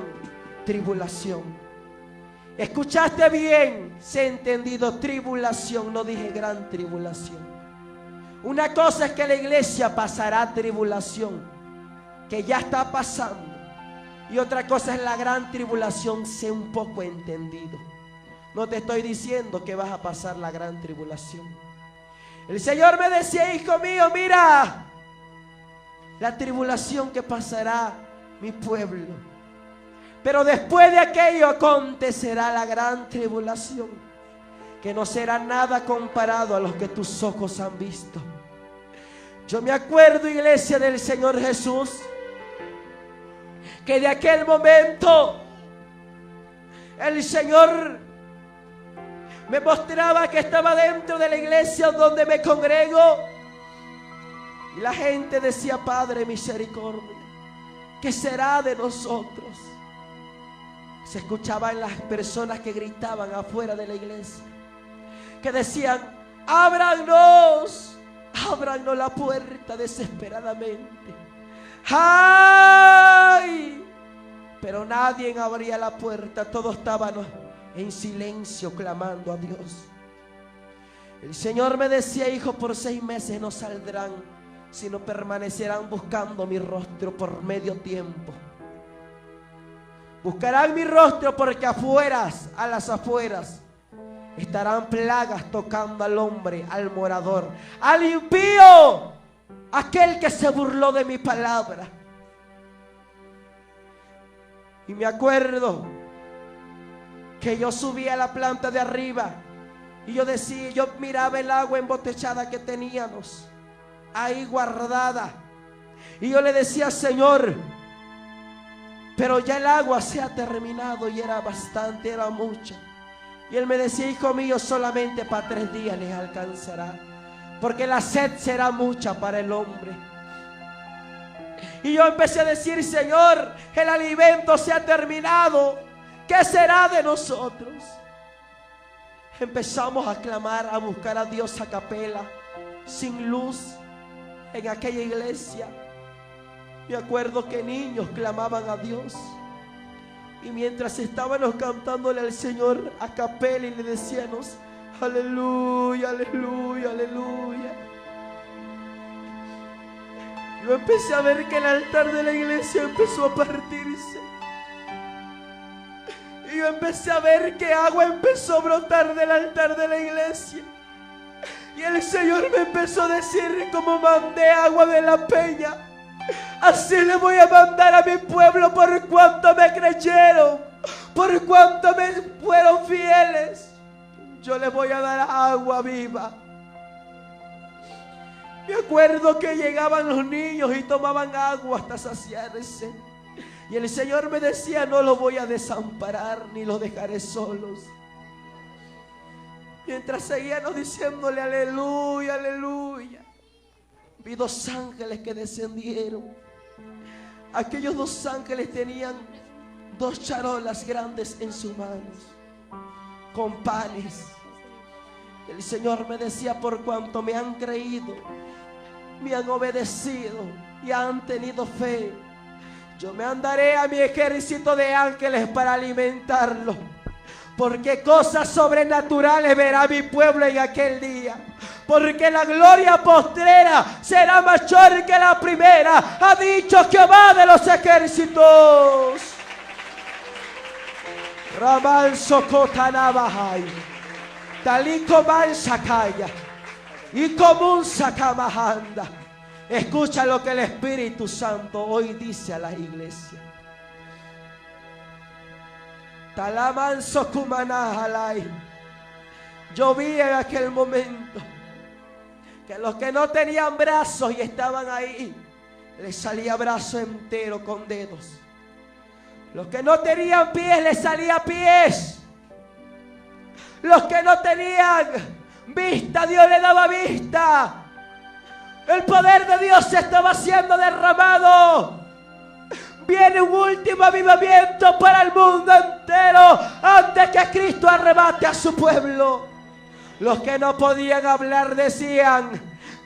tribulación. ¿Escuchaste bien? Se ha entendido tribulación, no dije gran tribulación. Una cosa es que la iglesia pasará tribulación, que ya está pasando. Y otra cosa es la gran tribulación, sé un poco entendido. No te estoy diciendo que vas a pasar la gran tribulación. El Señor me decía: hijo mío, mira la tribulación que pasará mi pueblo, pero después de aquello acontecerá la gran tribulación, que no será nada comparado a los que tus ojos han visto. Yo me acuerdo, iglesia del Señor Jesús, que de aquel momento el Señor me mostraba que estaba dentro de la iglesia donde me congrego, y la gente decía: Padre, misericordia, ¿qué será de nosotros? Se escuchaban las personas que gritaban afuera de la iglesia, que decían: ábranos la puerta desesperadamente. ¡Ay! Pero nadie abría la puerta, todos estaban en silencio clamando a Dios. El Señor me decía: hijo, por 6 meses no saldrán, sino permanecerán buscando mi rostro por medio tiempo. Buscarán mi rostro, porque a las afueras estarán plagas tocando al hombre, al morador, al impío, aquel que se burló de mi palabra. Y me acuerdo que yo subía a la planta de arriba y yo decía, yo miraba el agua embotellada que teníamos ahí guardada, y yo le decía: Señor, pero ya el agua se ha terminado y era bastante, era mucha. Y él me decía: hijo mío, solamente para 3 días les alcanzará, porque la sed será mucha para el hombre. Y yo empecé a decir: Señor, el alimento se ha terminado, ¿qué será de nosotros? Empezamos a clamar, a buscar a Dios a capela, sin luz, en aquella iglesia. Me acuerdo que niños clamaban a Dios, y mientras estábamos cantándole al Señor a capela, y le decíamos: aleluya, aleluya, aleluya, yo empecé a ver que el altar de la iglesia empezó a partirse. Y yo empecé a ver que agua empezó a brotar del altar de la iglesia. Y el Señor me empezó a decir: como mandé agua de la peña, así le voy a mandar a mi pueblo, por cuanto me creyeron, por cuanto me fueron fieles. Yo les voy a dar agua viva. Me acuerdo que llegaban los niños y tomaban agua hasta saciarse. Y el Señor me decía: no los voy a desamparar ni los dejaré solos. Mientras seguíamos diciéndole aleluya, aleluya, vi 2 ángeles que descendieron. Aquellos 2 ángeles tenían 2 charolas grandes en sus manos, con panes. El Señor me decía: por cuanto me han creído, me han obedecido y han tenido fe, yo me andaré a mi ejército de ángeles para alimentarlos, porque cosas sobrenaturales verá mi pueblo en aquel día, porque la gloria postrera será mayor que la primera, ha dicho Jehová de los ejércitos. Raman Socotanabahai, Taliko Mansakaya y Comun Sakamahanda. Escucha lo que el Espíritu Santo hoy dice a las iglesias. Talaman Sokumanahalai. Yo vi en aquel momento que los que no tenían brazos y estaban ahí, les salía brazo entero con dedos. Los que no tenían pies, les salía pies. Los que no tenían vista, Dios le daba vista. El poder de Dios se estaba siendo derramado. Viene un último avivamiento para el mundo entero antes que Cristo arrebate a su pueblo. Los que no podían hablar decían: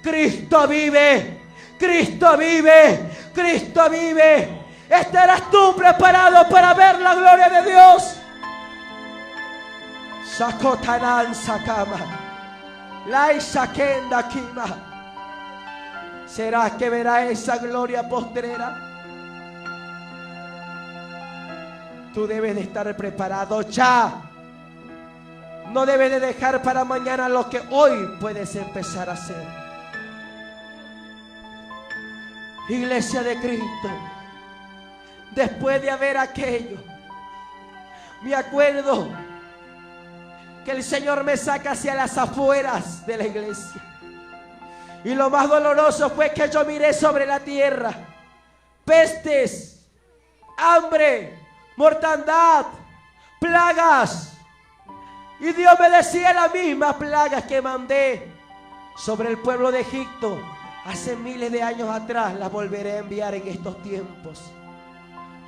Cristo vive, Cristo vive, Cristo vive. ¿Estarás tú preparado para ver la gloria de Dios? Sakotanan Sakama, Lai Sakenda Kima. ¿Será que verá esa gloria postrera? Tú debes de estar preparado ya. No debes de dejar para mañana lo que hoy puedes empezar a hacer. Iglesia de Cristo, después de haber aquello, me acuerdo que el Señor me saca hacia las afueras de la iglesia. Y lo más doloroso fue que yo miré sobre la tierra pestes, hambre, mortandad, plagas. Y Dios me decía: las mismas plagas que mandé sobre el pueblo de Egipto hace miles de años atrás, las volveré a enviar en estos tiempos,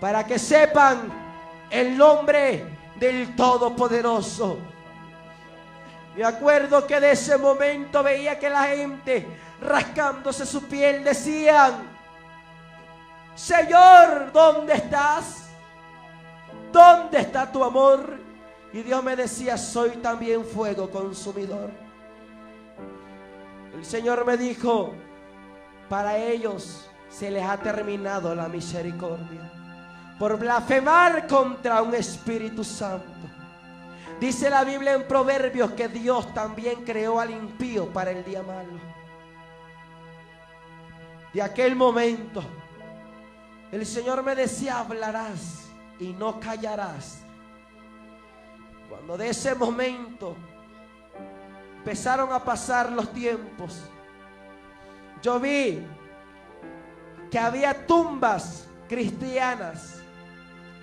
para que sepan el nombre del Todopoderoso. Me acuerdo que de ese momento veía que la gente, rascándose su piel, decían: Señor, ¿dónde estás? ¿Dónde está tu amor? Y Dios me decía: soy también fuego consumidor. El Señor me dijo: para ellos se les ha terminado la misericordia por blasfemar contra un Espíritu Santo. Dice la Biblia en Proverbios que Dios también creó al impío para el día malo. De aquel momento el Señor me decía: hablarás y no callarás. Cuando de ese momento empezaron a pasar los tiempos, yo vi que había tumbas cristianas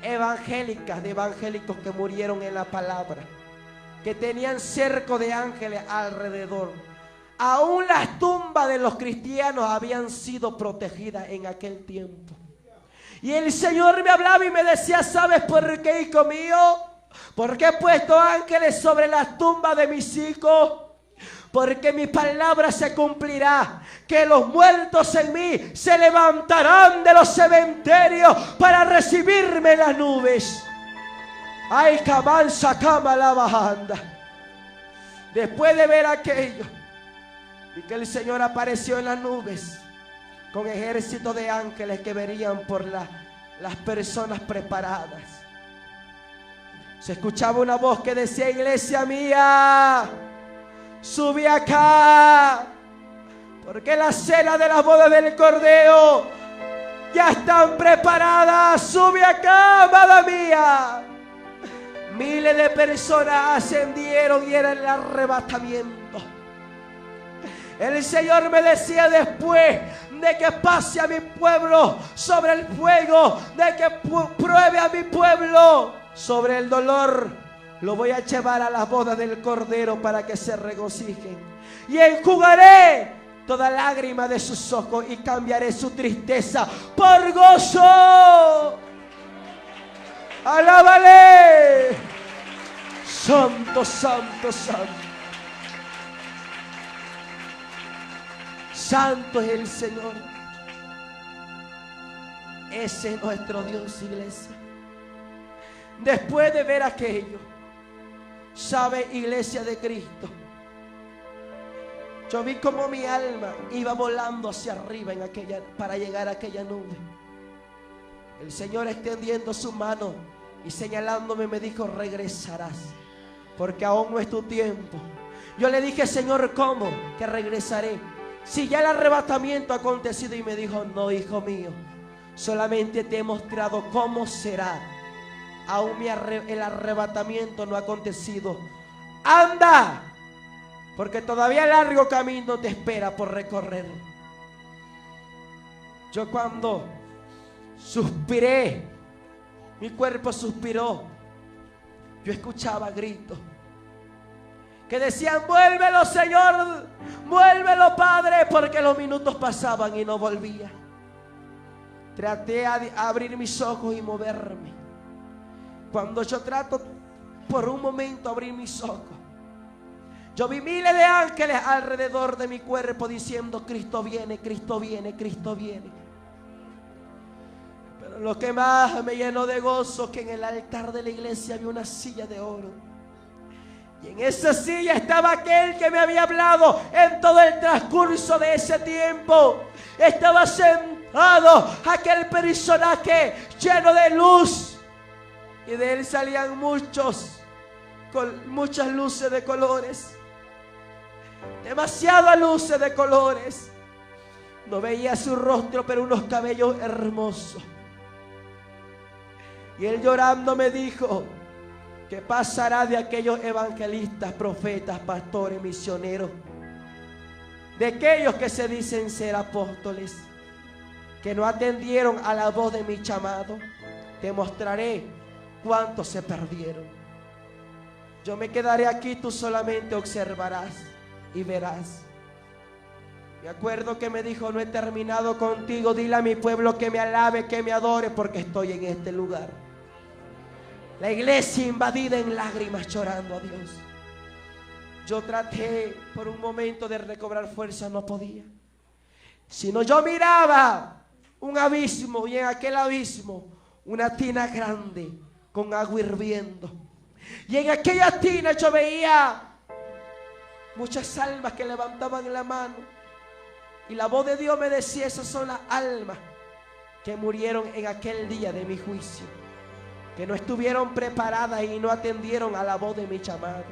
evangélicas, de evangélicos que murieron en la palabra, que tenían cerco de ángeles alrededor. Aún las tumbas de los cristianos habían sido protegidas en aquel tiempo. Y el Señor me hablaba y me decía: ¿sabes por qué, hijo mío? Porque he puesto ángeles sobre las tumbas de mis hijos. Porque mi palabra se cumplirá, que los muertos en mí se levantarán de los cementerios para recibirme en las nubes. Ay, camanza, cama la bajanda. Después de ver aquello, vi que el Señor apareció en las nubes con ejércitos de ángeles que verían por las personas preparadas. Se escuchaba una voz que decía: iglesia mía, sube acá, porque la cena de las bodas del Cordero ya están preparadas. Sube acá, amada mía. Miles de personas ascendieron y era el arrebatamiento. El Señor me decía: después de que pase a mi pueblo sobre el fuego, de que pruebe a mi pueblo sobre el dolor, lo voy a llevar a las bodas del Cordero para que se regocijen. Y enjugaré toda lágrima de sus ojos y cambiaré su tristeza por gozo. ¡Alábale! Santo, santo, santo. Santo es el Señor. Ese es nuestro Dios, iglesia. Después de ver aquello, ¿sabe, iglesia de Cristo? Yo vi como mi alma iba volando hacia arriba para llegar a aquella nube. El Señor, extendiendo su mano y señalándome, me dijo: regresarás, porque aún no es tu tiempo. Yo le dije: Señor, ¿cómo que regresaré si ya el arrebatamiento ha acontecido? Y me dijo: no, hijo mío, solamente te he mostrado cómo será. Aún el arrebatamiento no ha acontecido. Anda, porque todavía largo camino te espera por recorrer. Yo cuando suspiré, mi cuerpo suspiró, yo escuchaba gritos que decían: vuélvelo, Señor, vuélvelo, Padre, porque los minutos pasaban y no volvía. Traté de abrir mis ojos y moverme. Cuando yo trato por un momento abrir mis ojos, yo vi miles de ángeles alrededor de mi cuerpo diciendo: Cristo viene, Cristo viene, Cristo viene. Pero lo que más me llenó de gozo, que en el altar de la iglesia había una silla de oro. Y en esa silla estaba aquel que me había hablado en todo el transcurso de ese tiempo. Estaba sentado aquel personaje lleno de luz. Y de él salían muchas luces de colores. Demasiadas luces de colores. No veía su rostro, pero unos cabellos hermosos. Y él llorando me dijo: ¿qué pasará de aquellos evangelistas, profetas, pastores, misioneros? De aquellos que se dicen ser apóstoles, que no atendieron a la voz de mi llamado. Te mostraré cuántos se perdieron. Yo me quedaré aquí, tú solamente observarás y verás. Me acuerdo que me dijo: no he terminado contigo, dile a mi pueblo que me alabe, que me adore, porque estoy en este lugar. La iglesia invadida en lágrimas, llorando a Dios. Yo traté por un momento de recobrar fuerza, no podía. Sino yo miraba un abismo, y en aquel abismo una tina grande con agua hirviendo. Y en aquella tina yo veía muchas almas que levantaban la mano. Y la voz de Dios me decía: esas son las almas que murieron en aquel día de mi juicio, que no estuvieron preparadas y no atendieron a la voz de mi llamado.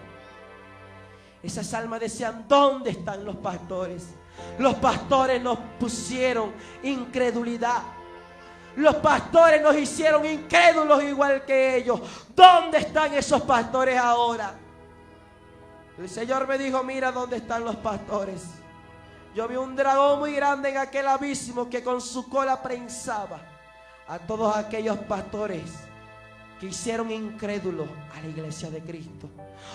Esas almas decían: ¿dónde están los pastores? Los pastores nos pusieron incredulidad. Los pastores nos hicieron incrédulos igual que ellos. ¿Dónde están esos pastores ahora? El Señor me dijo: mira dónde están los pastores. Yo vi un dragón muy grande en aquel abismo que con su cola prensaba a todos aquellos pastores que hicieron incrédulos a la iglesia de Cristo.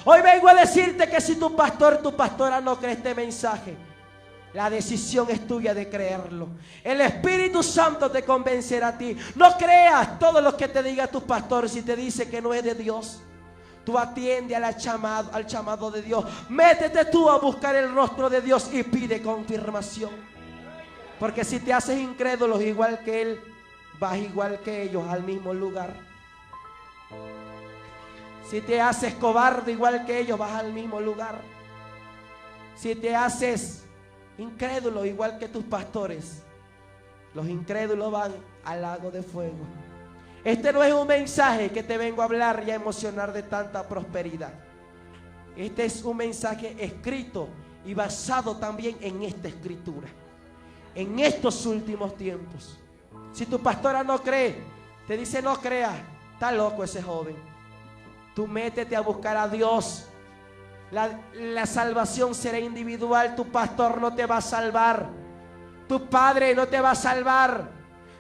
Hoy vengo a decirte que si tu pastor, tu pastora no cree este mensaje, la decisión es tuya de creerlo. El Espíritu Santo te convencerá a ti. No creas todo lo que te diga tu pastor. Si te dice que no es de Dios, tú atiende al llamado de Dios. Métete tú a buscar el rostro de Dios y pide confirmación. Porque si te haces incrédulo igual que Él, vas igual que ellos al mismo lugar. Si te haces cobarde igual que ellos, vas al mismo lugar. Si te haces incrédulo igual que tus pastores, los incrédulos van al lago de fuego. Este no es un mensaje que te vengo a hablar y a emocionar de tanta prosperidad. Este es un mensaje escrito y basado también en esta escritura, en estos últimos tiempos. Si tu pastora no cree, te dice no creas, está loco ese joven. Tú métete a buscar a Dios. La salvación será individual. Tu pastor no te va a salvar, tu padre no te va a salvar,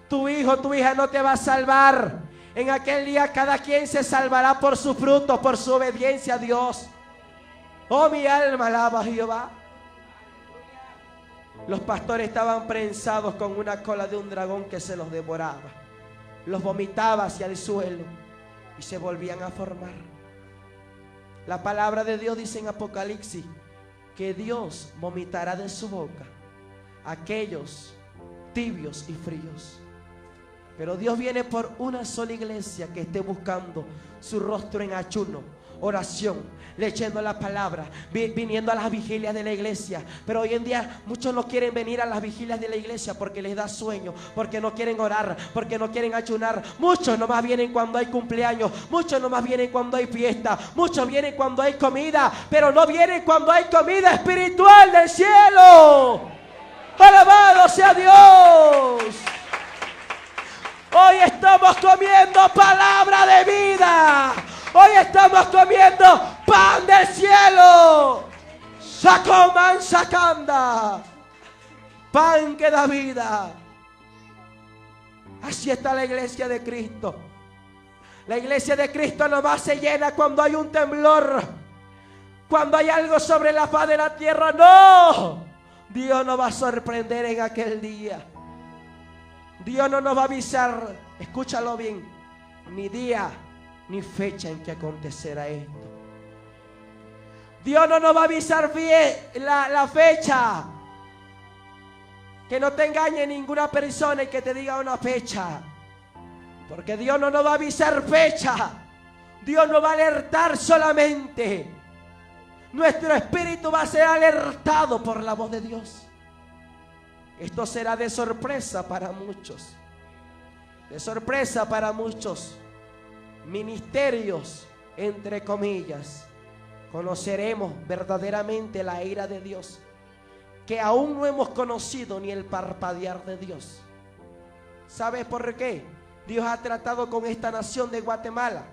tu hijo, tu hija no te va a salvar. En aquel día cada quien se salvará por su fruto, por su obediencia a Dios. Oh, mi alma alaba a Jehová. Los pastores estaban prensados con una cola de un dragón que se los devoraba, los vomitaba hacia el suelo y se volvían a formar. La palabra de Dios dice en Apocalipsis que Dios vomitará de su boca a aquellos tibios y fríos. Pero Dios viene por una sola iglesia que esté buscando su rostro en ayuno, oración, leyendo la palabra, viniendo a las vigilias de la iglesia. Pero hoy en día muchos no quieren venir a las vigilias de la iglesia porque les da sueño, porque no quieren orar, porque no quieren ayunar. Muchos nomás vienen cuando hay cumpleaños, muchos nomás vienen cuando hay fiesta, muchos vienen cuando hay comida, pero no vienen cuando hay comida espiritual del cielo. ¡Alabado sea Dios! Hoy estamos comiendo palabra de vida. Hoy estamos comiendo pan del cielo. Sacoman sacanda. Pan que da vida. Así está la iglesia de Cristo. La iglesia de Cristo nomás se llena cuando hay un temblor, cuando hay algo sobre la faz de la tierra. No, Dios nos va a sorprender en aquel día. Dios no nos va a avisar, escúchalo bien, ni día ni fecha en que acontecerá esto. Dios no nos va a avisar bien la fecha. Que no te engañe ninguna persona y que te diga una fecha, porque Dios no nos va a avisar fecha. Dios nos va a alertar solamente. Nuestro espíritu va a ser alertado por la voz de Dios. Esto será de sorpresa para muchos. De sorpresa para muchos. Ministerios, entre comillas. Conoceremos verdaderamente la ira de Dios, que aún no hemos conocido ni el parpadear de Dios. ¿Sabes por qué? Dios ha tratado con esta nación de Guatemala.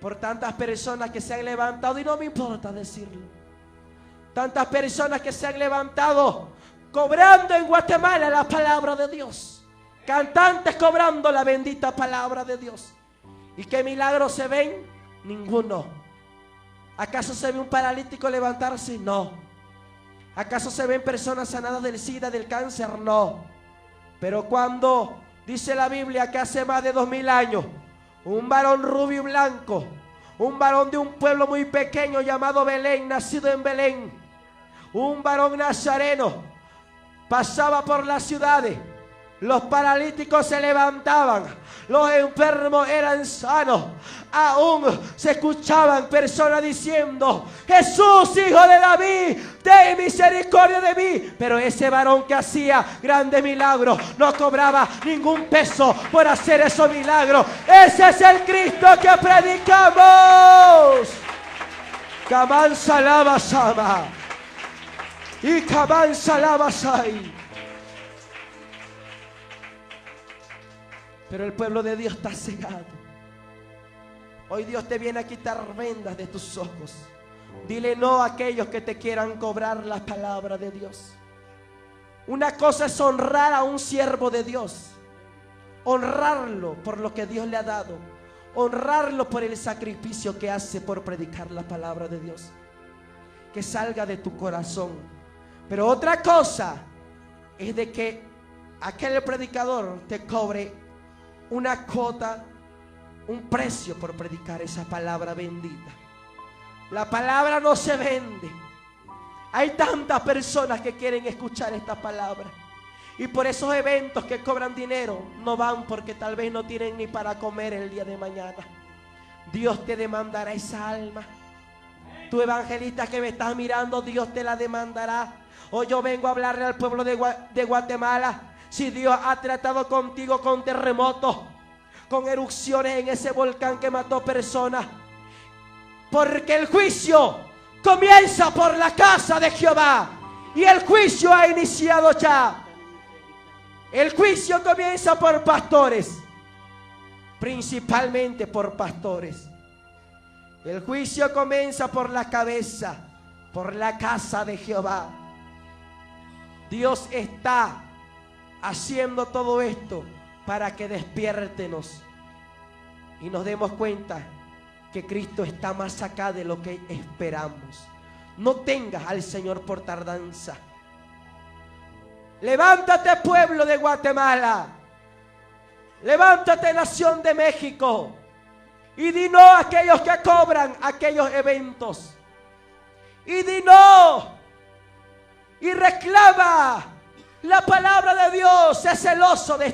Por tantas personas que se han levantado, y no me importa decirlo. Tantas personas que se han levantado cobrando en Guatemala la palabra de Dios. Cantantes cobrando la bendita palabra de Dios. ¿Y qué milagros se ven? Ninguno. ¿Acaso se ve un paralítico levantarse? No. ¿Acaso se ven personas sanadas del SIDA, del cáncer? No. Pero cuando dice la Biblia que hace más de 2000 años un varón rubio y blanco, un varón de un pueblo muy pequeño llamado Belén, nacido en Belén, un varón nazareno, pasaba por las ciudades, los paralíticos se levantaban, los enfermos eran sanos. Aún se escuchaban personas diciendo: Jesús, hijo de David, ten misericordia de mí. Pero ese varón que hacía grandes milagros no cobraba ningún peso por hacer esos milagros. Ese es el Cristo que predicamos. Kamán salaba sama y kamán salaba sai. Pero el pueblo de Dios está cegado. Hoy Dios te viene a quitar vendas de tus ojos. Dile no a aquellos que te quieran cobrar la palabra de Dios. Una cosa es honrar a un siervo de Dios. honrarlo por lo que Dios le ha dado, honrarlo por el sacrificio que hace por predicar la palabra de Dios, que salga de tu corazón. Pero otra cosa es de que aquel predicador te cobre una cuota, un precio por predicar esa palabra bendita. La palabra no se vende. Hay tantas personas que quieren escuchar esta palabra, y por esos eventos que cobran dinero no van, porque tal vez no tienen ni para comer el día de mañana. Dios te demandará esa alma. Tu evangelista que me estás mirando, Dios te la demandará. Hoy yo vengo a hablarle al pueblo de Guatemala. Si Dios ha tratado contigo con terremotos, con erupciones en ese volcán que mató personas, porque el juicio comienza por la casa de Jehová, y el juicio ha iniciado ya. El juicio comienza por pastores, principalmente por pastores. El juicio comienza por la cabeza, por la casa de Jehová. Dios está haciendo todo esto para que despiértenos y nos demos cuenta que Cristo está más acá de lo que esperamos. No tengas al Señor por tardanza. Levántate, pueblo de Guatemala. Levántate, nación de México. Y di no a aquellos que cobran aquellos eventos. Y di no. Y reclama la palabra de Dios. Sé celoso de esta